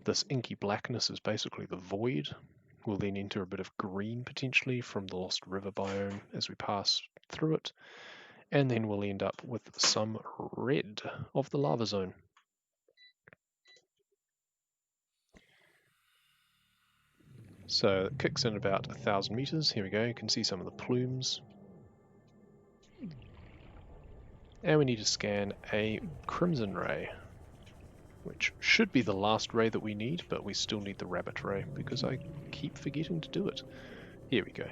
This inky blackness is basically the void. We'll then enter a bit of green potentially from the Lost River biome as we pass through it. And then we'll end up with some red of the lava zone. So it kicks in about 1,000 meters. Here we go. You can see some of the plumes. And we need to scan a crimson ray, which should be the last ray that we need, but we still need the rabbit ray because I keep forgetting to do it. Here we go.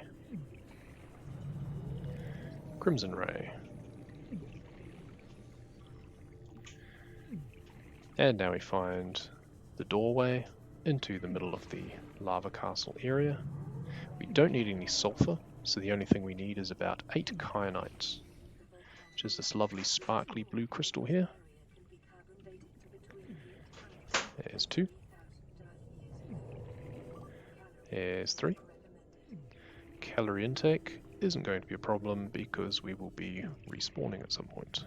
Crimson ray. And now we find the doorway into the middle of the lava castle area. We don't need any sulfur, so the only thing we need is about 8 kyanites, which is this lovely sparkly blue crystal here. There's 2. There's 3. Calorie intake isn't going to be a problem because we will be respawning at some point.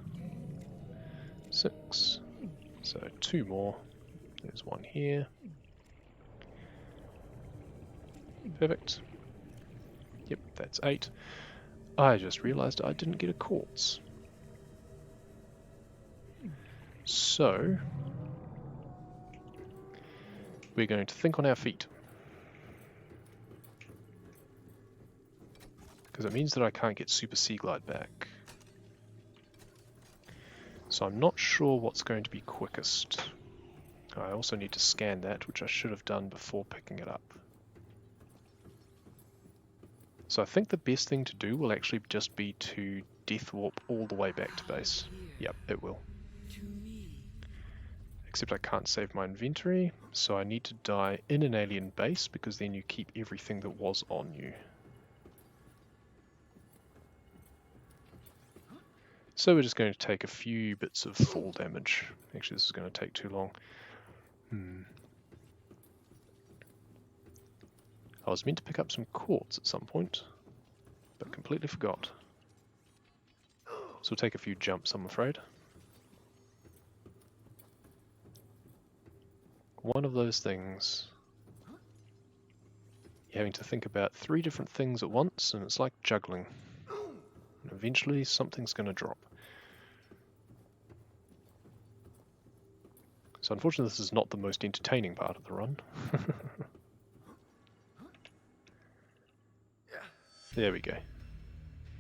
6. So 2 more. There's 1 here. Perfect. Yep, that's 8. I just realized I didn't get a quartz. So we're going to think on our feet, because it means that I can't get Super Sea Glide back. So I'm not sure what's going to be quickest. I also need to scan that, which I should have done before picking it up. So I think the best thing to do will actually just be to death warp all the way back to base. Yep, it will. Except I can't save my inventory, so I need to die in an alien base, because then you keep everything that was on you. So we're just going to take a few bits of fall damage. Actually, this is going to take too long. I was meant to pick up some quartz at some point, but completely forgot. So we'll take a few jumps, I'm afraid. One of those things. You're having to think about 3 different things at once, and it's like juggling. And eventually something's going to drop. So unfortunately this is not the most entertaining part of the run. There we go.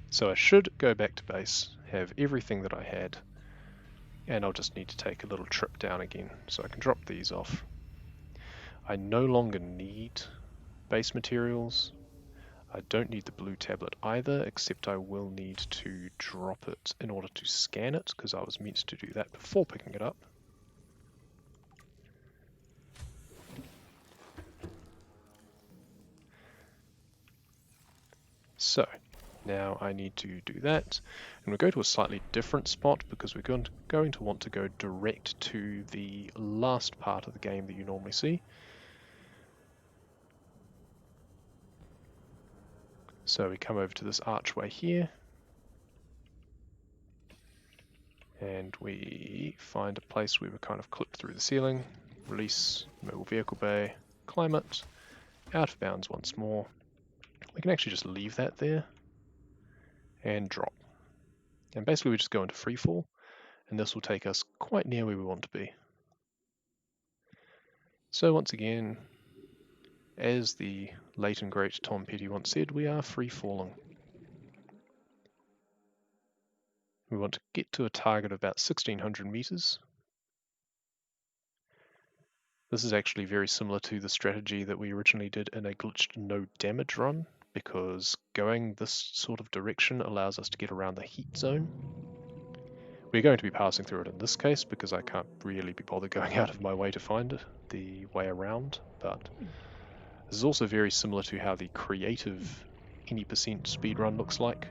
So I should go back to base, have everything that I had, and I'll just need to take a little trip down again, so I can drop these off. I no longer need base materials. I don't need the blue tablet either, except I will need to drop it in order to scan it, because I was meant to do that before picking it up. So, now I need to do that, and we'll go to a slightly different spot because we're going to want to go direct to the last part of the game that you normally see. So we come over to this archway here, and we find a place where we kind of clip through the ceiling, release mobile vehicle bay, climb it, out of bounds once more. We can actually just leave that there and drop. And basically we just go into freefall, and this will take us quite near where we want to be. So once again, as the late and great Tom Petty once said, we are free falling. We want to get to a target of about 1600 meters. This is actually very similar to the strategy that we originally did in a glitched no damage run, because going this sort of direction allows us to get around the heat zone. We're going to be passing through it in this case because I can't really be bothered going out of my way to find the way around, but this is also very similar to how the creative any percent speedrun looks like,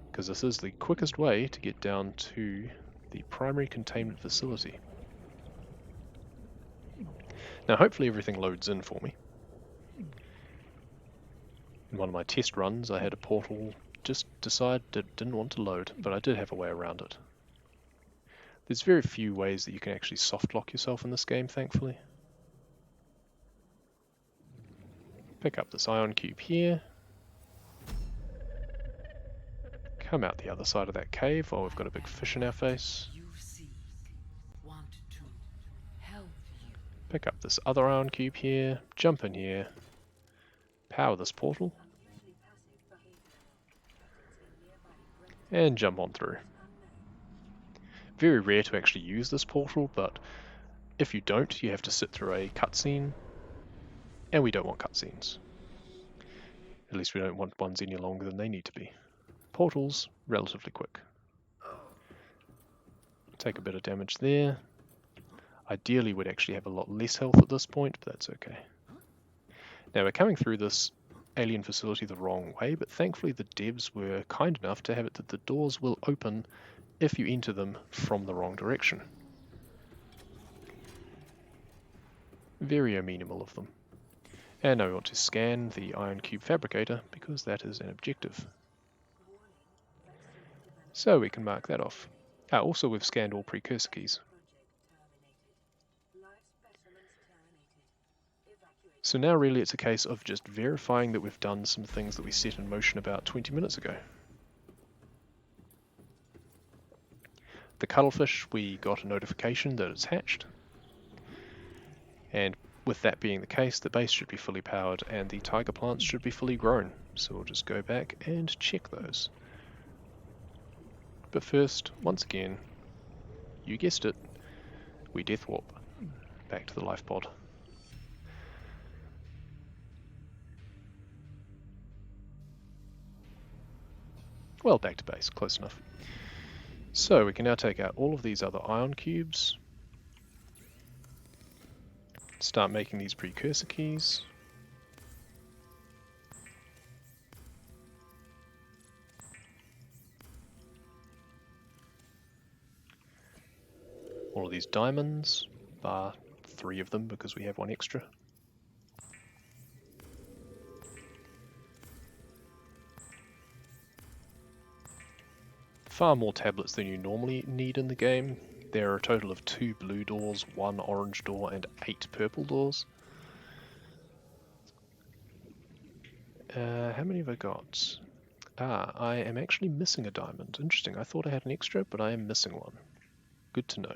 because this is the quickest way to get down to the primary containment facility. Now hopefully everything loads in for me. In one of my test runs I had a portal just decide it didn't want to load, but I did have a way around it. There's very few ways that you can actually soft lock yourself in this game, thankfully. Pick up this ion cube here. Come out the other side of that cave while we've got a big fish in our face. Pick up this other ion cube here, jump in here, power this portal, and jump on through. Very rare to actually use this portal, but if you don't, you have to sit through a cutscene, and we don't want cutscenes. At least we don't want ones any longer than they need to be. Portals, relatively quick. Take a bit of damage there. Ideally we'd actually have a lot less health at this point, but that's okay. Now we're coming through this alien facility the wrong way, but thankfully the devs were kind enough to have it that the doors will open if you enter them from the wrong direction. Very amenable of them. And now we want to scan the ion cube fabricator because that is an objective. So we can mark that off. Also we've scanned all precursor keys. So now really it's a case of just verifying that we've done some things that we set in motion about 20 minutes ago. The cuttlefish, we got a notification that it's hatched. And with that being the case, the base should be fully powered and the tiger plants should be fully grown. So we'll just go back and check those. But first, once again, you guessed it, we death warp back to the life pod. Well, back to base, close enough. So we can now take out all of these other ion cubes, start making these precursor keys. All of these diamonds, bar 3 of them because we have 1 extra. Far more tablets than you normally need in the game. There are a total of 2 blue doors, 1 orange door, and 8 purple doors. How many have I got? I am actually missing a diamond. Interesting, I thought I had an extra, but I am missing one. Good to know.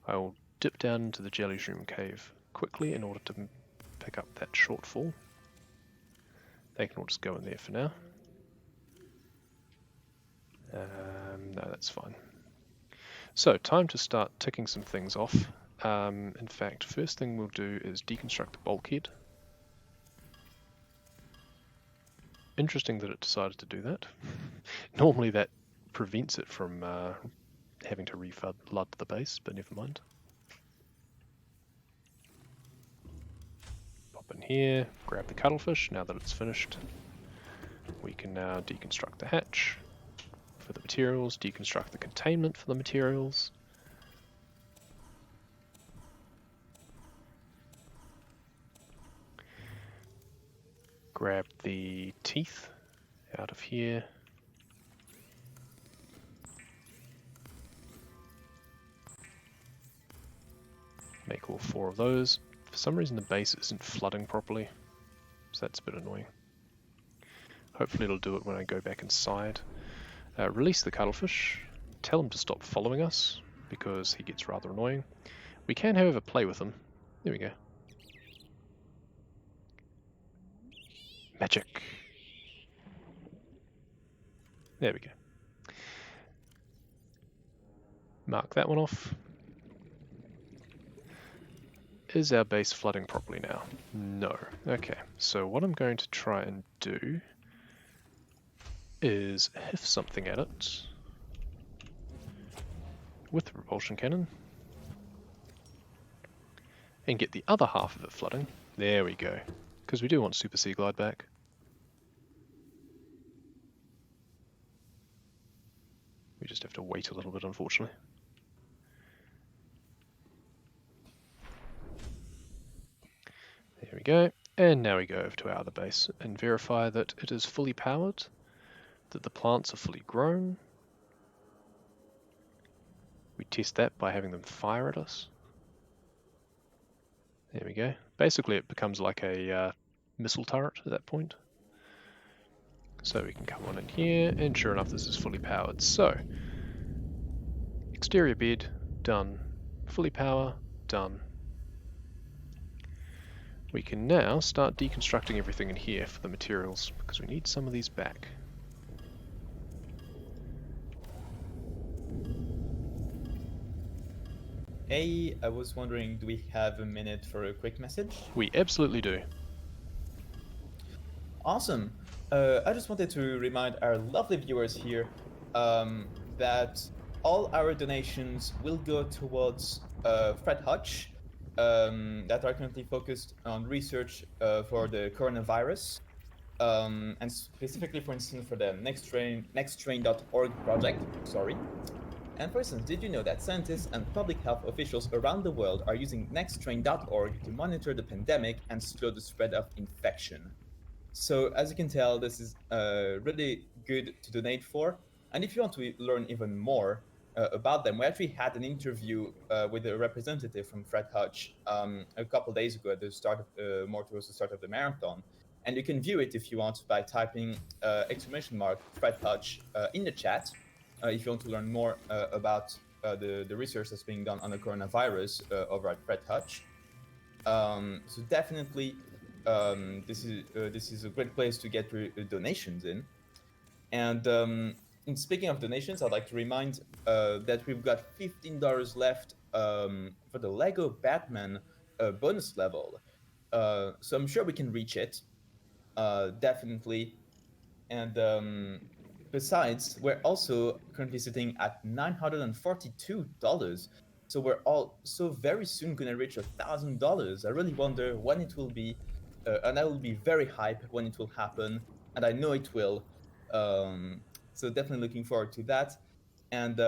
I will dip down into the jelly shroom cave quickly in order to pick up that shortfall. They can all just go in there for now. No, that's fine. So, time to start ticking some things off. In fact, first thing we'll do is deconstruct the bulkhead. Interesting that it decided to do that. Normally that prevents it from having to reflood the base, but never mind. Pop in here, grab the cuttlefish. Now that it's finished, we can now deconstruct the hatch for the materials, deconstruct the containment for the materials. Grab the teeth out of here. Make all 4 of those. For some reason the base isn't flooding properly, so that's a bit annoying. Hopefully it'll do it when I go back inside. Release the cuttlefish. Tell him to stop following us, because he gets rather annoying. We can, however, play with him. There we go. Magic. There we go. Mark that one off. Is our base flooding properly now? No. Okay, so what I'm going to try and do is hit something at it with the propulsion cannon and get the other half of it flooding. There we go. Because we do want Super Sea Glide back. We just have to wait a little bit, unfortunately. There we go. And now we go over to our other base and verify that it is fully powered, that the plants are fully grown. We test that by having them fire at us. There we go. Basically it becomes like a missile turret at that point. So we can come on in here, and sure enough this is fully powered. So, exterior bed, done. Fully power, done. We can now start deconstructing everything in here for the materials, because we need some of these back. Hey, I was wondering, do we have a minute for a quick message? We absolutely do. Awesome. I just wanted to remind our lovely viewers here that all our donations will go towards Fred Hutch, that are currently focused on research for the coronavirus, and specifically, for instance, for the nexttrain.org project. Sorry. And for instance, did you know that scientists and public health officials around the world are using nexttrain.org to monitor the pandemic and slow the spread of infection? So as you can tell, this is really good to donate for. And if you want to learn even more about them, we actually had an interview with a representative from Fred Hutch a couple days ago at the start of, more towards the start of the marathon. And you can view it if you want by typing !Fred Hutch in the chat if you want to learn more about the research that's being done on the coronavirus over at Fred Hutch. So definitely, this is a great place to get donations in. And speaking of donations, I'd like to remind that we've got $15 left for the Lego Batman bonus level. So I'm sure we can reach it, definitely. And besides, we're also currently sitting at $942. So we're also very soon gonna reach $1,000. I really wonder when it will be, and I will be very hyped when it will happen, and I know it will. So definitely looking forward to that. And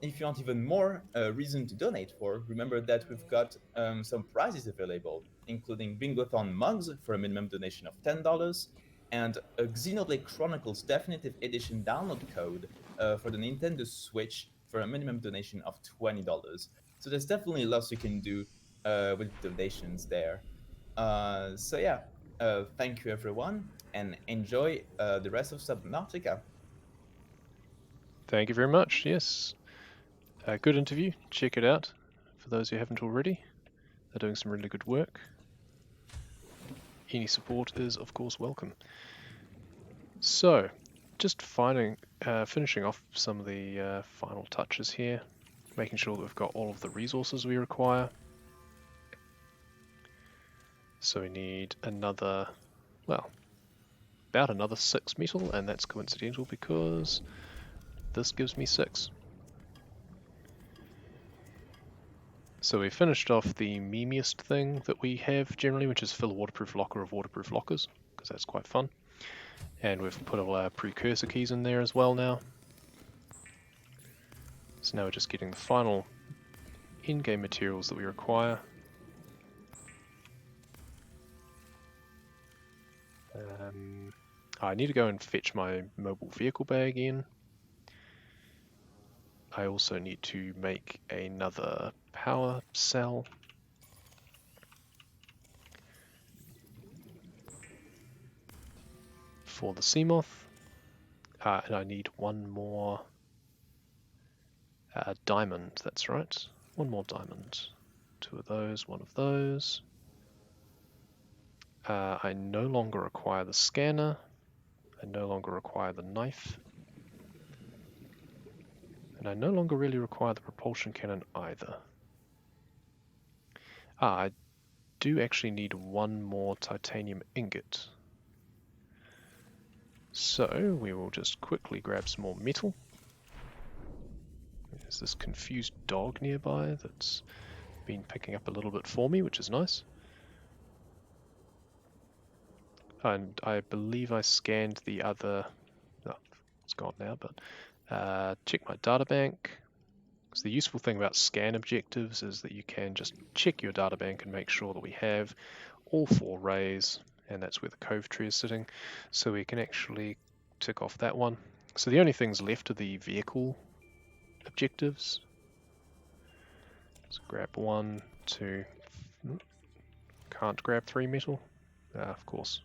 if you want even more reason to donate for, remember that we've got some prizes available, including Bingothon mugs for a minimum donation of $10, and a Xenoblade Chronicles Definitive Edition download code for the Nintendo Switch for a minimum donation of $20. So there's definitely lots you can do with donations there. So yeah, thank you everyone, and enjoy the rest of Subnautica. Thank you very much. Yes, a good interview. Check it out for those who haven't already. They're doing some really good work. Any support is, of course, welcome. So, just finishing off some of the final touches here, making sure that we've got all of the resources we require. So we need another, well, about another 6 metal, and that's coincidental because this gives me 6. So we finished off the memeiest thing that we have generally, which is fill a waterproof locker of waterproof lockers, because that's quite fun. And we've put all our precursor keys in there as well now. So now we're just getting the final in-game materials that we require. I need to go and fetch my mobile vehicle bay again. I also need to make another power cell. For the Seamoth. And I need one more diamond, that's right. One more diamond. 2 of those, 1 of those. I no longer require the scanner. I no longer require the knife. And I no longer really require the propulsion cannon either. I do actually need 1 more titanium ingot. So we will just quickly grab some more metal. There's this confused dog nearby that's been picking up a little bit for me, which is nice. And I believe I scanned the other, oh, it's gone now, but check my databank. So the useful thing about scan objectives is that you can just check your databank and make sure that we have all 4 rays, and that's where the cove tree is sitting. So we can actually tick off that one. So the only things left are the vehicle objectives. So grab 1, 2, can't grab 3 metal. Of course,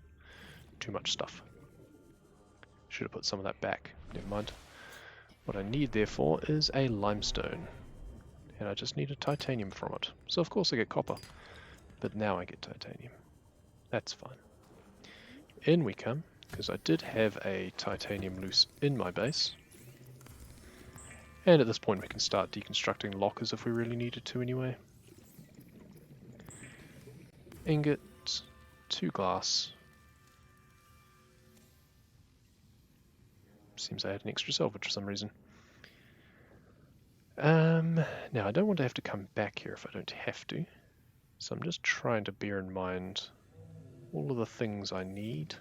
too much stuff. Should have put some of that back, never mind. What I need therefore is a limestone, and I just need a titanium from it. So of course I get copper, but now I get titanium. That's fine. In we come, because I did have a titanium loose in my base. And at this point we can start deconstructing lockers if we really needed to anyway. Ingot, 2 glass. Seems I had an extra salvage for some reason. Now I don't want to have to come back here if I don't have to. So I'm just trying to bear in mind all of the things I need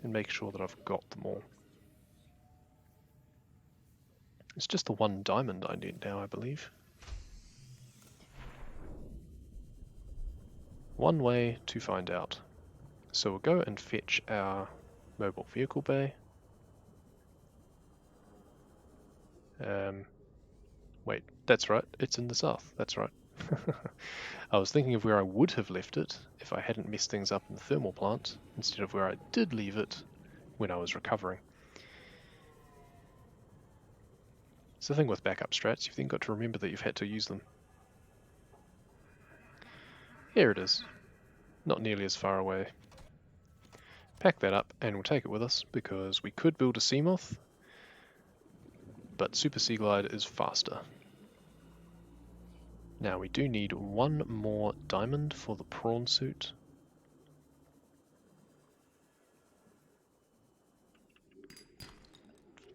and make sure that I've got them all. It's just the 1 diamond I need now, I believe. One way to find out. So we'll go and fetch our mobile vehicle bay. Wait, that's right, it's in the south, that's right. I was thinking of where I would have left it if I hadn't messed things up in the thermal plant, instead of where I did leave it when I was recovering. It's the thing with backup strats, you've then got to remember that you've had to use them. Here it is. Not nearly as far away. Pack that up and we'll take it with us, because we could build a Seamoth, but Super Sea Glide is faster. Now we do need 1 more diamond for the prawn suit.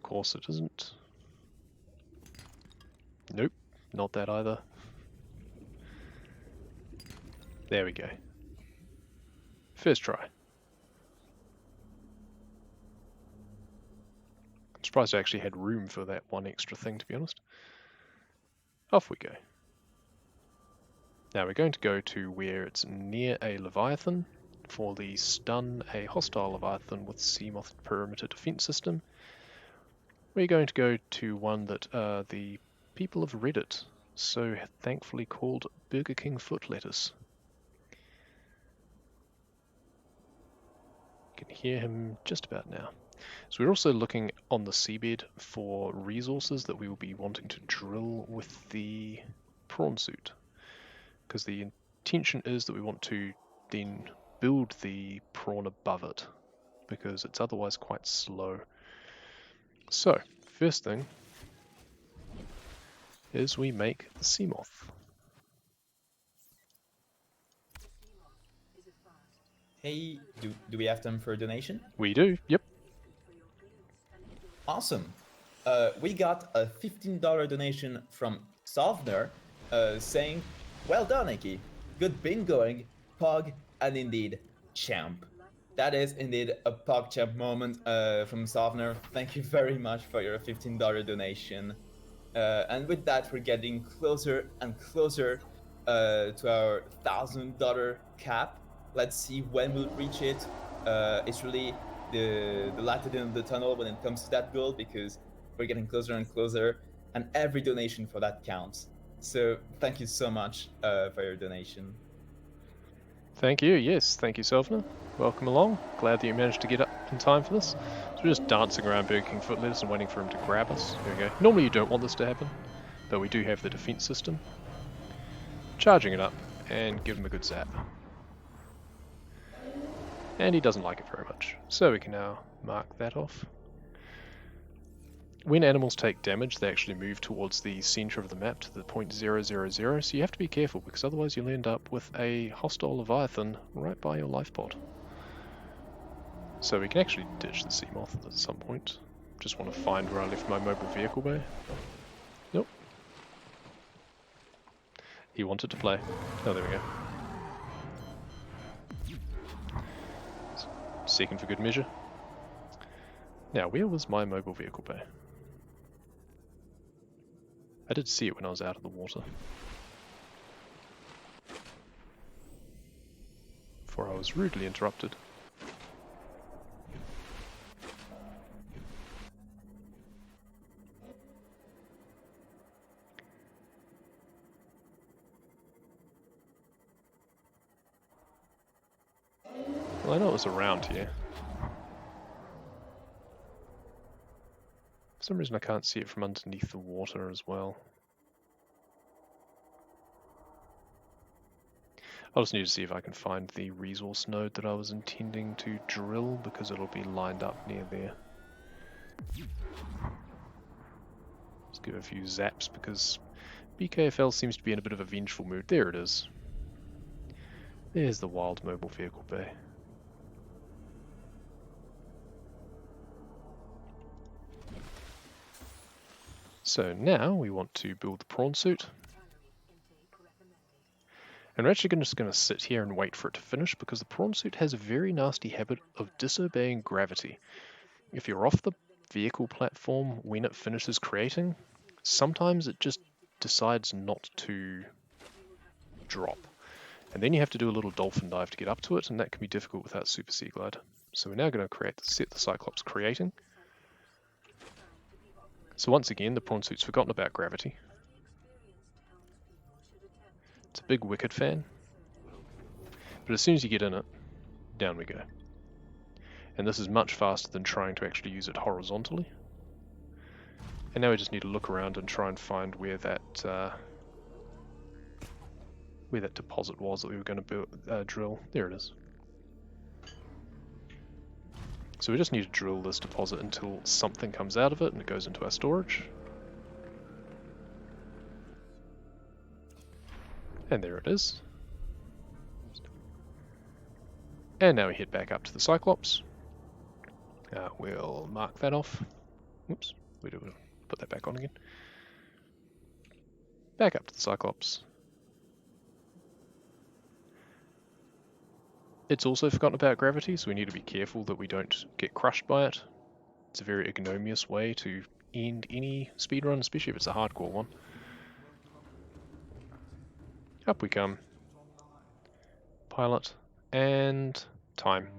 course it isn't. Nope, not that either. There we go. First try. I'm surprised I actually had room for that one extra thing, to be honest. Off we go. Now we're going to go to where it's near a Leviathan for the stun a hostile Leviathan with Seamoth perimeter defense system. We're going to go to one that the people of Reddit so thankfully called Burger King foot lettuce. You can hear him just about now. So we're also looking on the seabed for resources that we will be wanting to drill with the prawn suit, because the intention is that we want to then build the prawn above it, because it's otherwise quite slow. So first thing is we make the Seamoth. Hey, do we have time for a donation? We do, yep. Awesome. We got a $15 donation from Sovner saying, well done, Iki. Good bingoing, Pog, and indeed, champ. That is indeed a Pog champ moment from Sovner. Thank you very much for your $15 donation. And with that, we're getting closer and closer to our $1,000 cap. Let's see when we'll reach it. It's really the light at the end of the tunnel when it comes to that goal, because we're getting closer and closer, and every donation for that counts. So thank you so much for your donation. Thank you, yes, thank you, Sovner. Welcome along. Glad that you managed to get up in time for this. So we're just dancing around Burger King foot lettuce and waiting for him to grab us. There we go. Normally you don't want this to happen, but we do have the defense system. Charging it up and give him a good zap. And he doesn't like it very much, so we can now mark that off. When animals take damage, they actually move towards the center of the map to the point 000, so you have to be careful, because otherwise you'll end up with a hostile Leviathan right by your life pod. So we can actually ditch the Seamoth at some point. Just want to find where I left my mobile vehicle bay. Nope. He wanted to play. Oh, there we go. Second for good measure. Now, where was my mobile vehicle bay? I did see it when I was out of the water. Before I was rudely interrupted. Well, I know it was around here. For some reason I can't see it from underneath the water as well. I'll just need to see if I can find the resource node that I was intending to drill, because it'll be lined up near there. Let's give it a few zaps, because BKFL seems to be in a bit of a vengeful mood. There it is. There's the wild mobile vehicle bay. So now we want to build the prawn suit. And we're actually just going to sit here and wait for it to finish, because the prawn suit has a very nasty habit of disobeying gravity. If you're off the vehicle platform when it finishes creating, sometimes it just decides not to drop. And then you have to do a little dolphin dive to get up to it, and that can be difficult without Super Sea Glide. So we're now going to set the Cyclops creating. So once again, the prawn suit's forgotten about gravity. It's a big Wicked fan. But as soon as you get in it, down we go. And this is much faster than trying to actually use it horizontally. And now we just need to look around and try and find where that deposit was that we were going to drill. There it is. So we just need to drill this deposit until something comes out of it and it goes into our storage. And there it is. And now we head back up to the Cyclops. We'll mark that off. Whoops, we do put that back on again. Back up to the Cyclops. It's also forgotten about gravity, so we need to be careful that we don't get crushed by it. It's a very ignominious way to end any speedrun, especially if it's a hardcore one. Up we come. Pilot and time.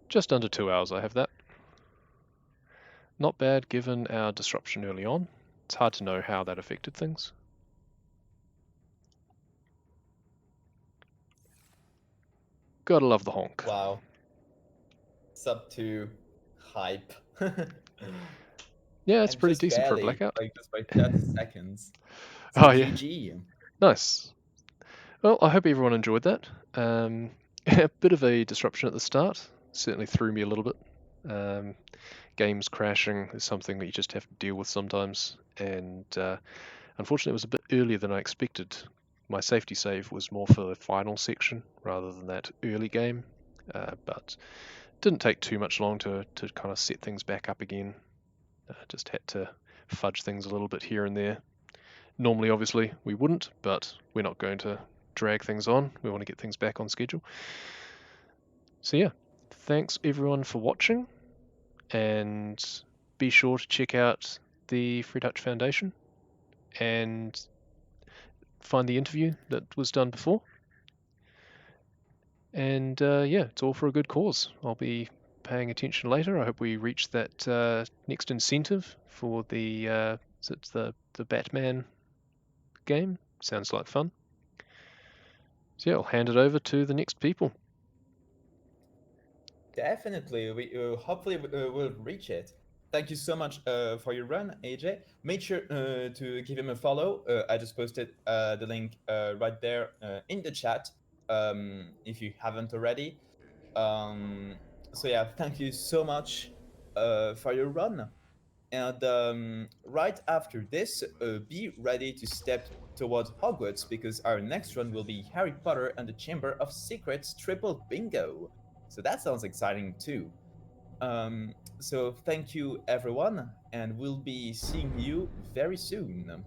Just under 2 hours I have that. Not bad given our disruption early on. It's hard to know how that affected things. Gotta love the honk. Wow. Sub 2 hype. Yeah, it's And pretty just decent for a barely, Blackout. like just by 30 seconds. So Oh yeah, GG. nice. Well, I hope everyone enjoyed that. A bit of a disruption at the start. Certainly threw me a little bit. Games crashing is something that you just have to deal with sometimes. And unfortunately, it was a bit earlier than I expected. My safety save was more for the final section rather than that early game. But didn't take too much long to kind of set things back up again. Just had to fudge things a little bit here and there. Normally, obviously, we wouldn't, but we're not going to drag things on. We want to get things back on schedule. So yeah, thanks everyone for watching, and be sure to check out the Fred Hutch Foundation and find the interview that was done before. And yeah, it's all for a good cause. I'll be paying attention later. I hope we reach that next incentive for the it's the Batman game. Sounds like fun. So yeah, I'll hand it over to the next people. Definitely. We hopefully we'll reach it. Thank you so much for your run, AJ. Make sure to give him a follow. I just posted the link right there in the chat if you haven't already. So yeah, thank you so much for your run. And right after this, be ready to step towards Hogwarts because our next run will be Harry Potter and the Chamber of Secrets Triple Bingo. So that sounds exciting too. So thank you everyone, and we'll be seeing you very soon.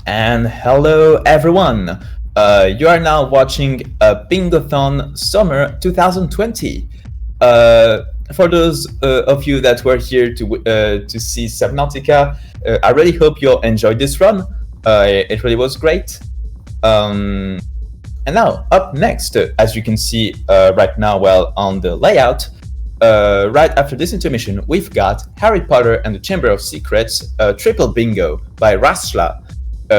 And hello everyone! You are now watching Bingothon Summer 2020. For those of you that were here to see Subnautica, I really hope you all enjoyed this run. It really was great. And now, up next, as you can see right now, well, on the layout, right after this intermission, we've got Harry Potter and the Chamber of Secrets, Triple Bingo by Rasla.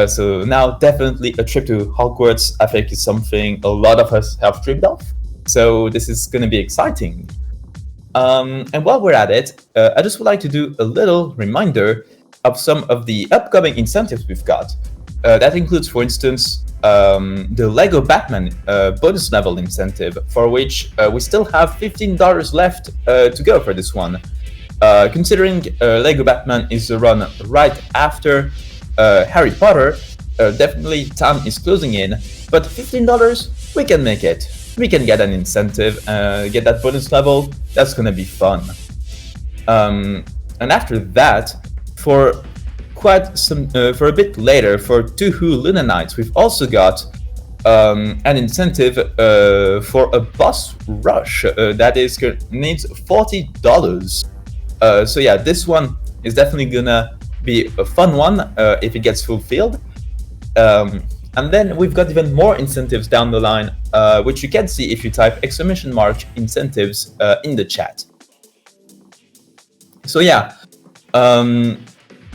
So now definitely a trip to Hogwarts, I think, is something a lot of us have dreamed of. So this is going to be exciting. And while we're at it, I just would like to do a little reminder of some of the upcoming incentives we've got. That includes, for instance, the Lego Batman bonus level incentive, for which we still have $15 left to go for this one. Considering Lego Batman is a run right after Harry Potter, definitely time is closing in, but $15, we can make it. We can get an incentive, get that bonus level. That's gonna be fun. And after that, for for a bit later, for Tuhu Luna Nights, we've also got an incentive for a boss rush that needs $40. So yeah, this one is definitely gonna be a fun one if it gets fulfilled. And then we've got even more incentives down the line, which you can see if you type !incentives in the chat. So yeah,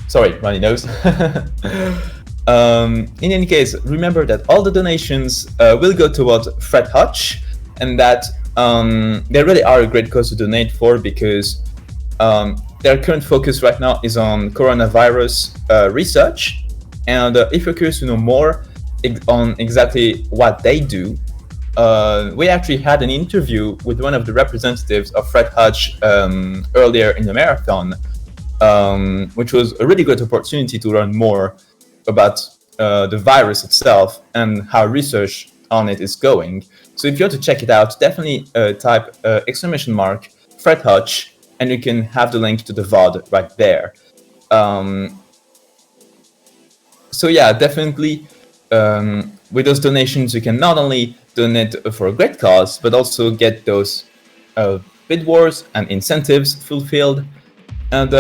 sorry, runny nose. In any case, remember that all the donations will go towards Fred Hutch, and that they really are a great cause to donate for, because their current focus right now is on coronavirus research. And if you're curious to know more on exactly what they do, we actually had an interview with one of the representatives of Fred Hutch earlier in the marathon, which was a really good opportunity to learn more about the virus itself and how research on it is going. So if you want to check it out, definitely type !Fred Hutch, and you can have the link to the VOD right there. So yeah, definitely with those donations, you can not only donate for a great cause, but also get those bid wars and incentives fulfilled. And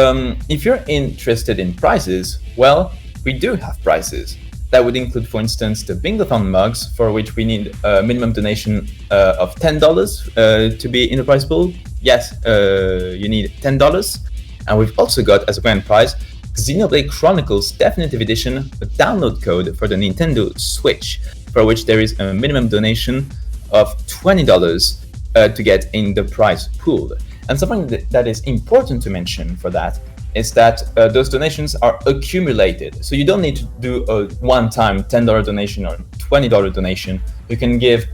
if you're interested in prizes, well, we do have prizes. That would include, for instance, the Bingothon mugs, for which we need a minimum donation of $10 to be in the prize pool. Yes, you need $10. And we've also got, as a grand prize, Xenoblade Chronicles Definitive Edition, a download code for the Nintendo Switch, for which there is a minimum donation of $20 to get in the prize pool. And something that is important to mention for that is that those donations are accumulated. So you don't need to do a one-time $10 donation or $20 donation. You can give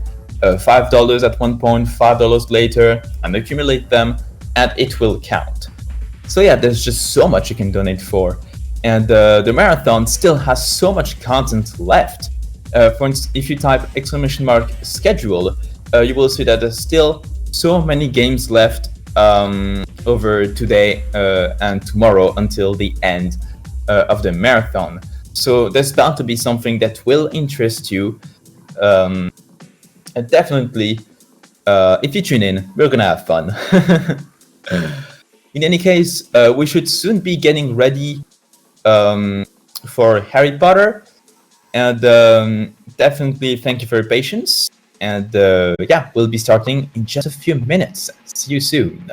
$5 at one point, $5 later, and accumulate them, and it will count. So yeah, there's just so much you can donate for. And the marathon still has so much content left. For instance, if you type !schedule, you will see that there's still so many games left over today and tomorrow until the end of the marathon. So there's bound to be something that will interest you. And definitely, if you tune in, we're gonna have fun. In any case, we should soon be getting ready for Harry Potter. And definitely thank you for your patience. And yeah, we'll be starting in just a few minutes. See you soon.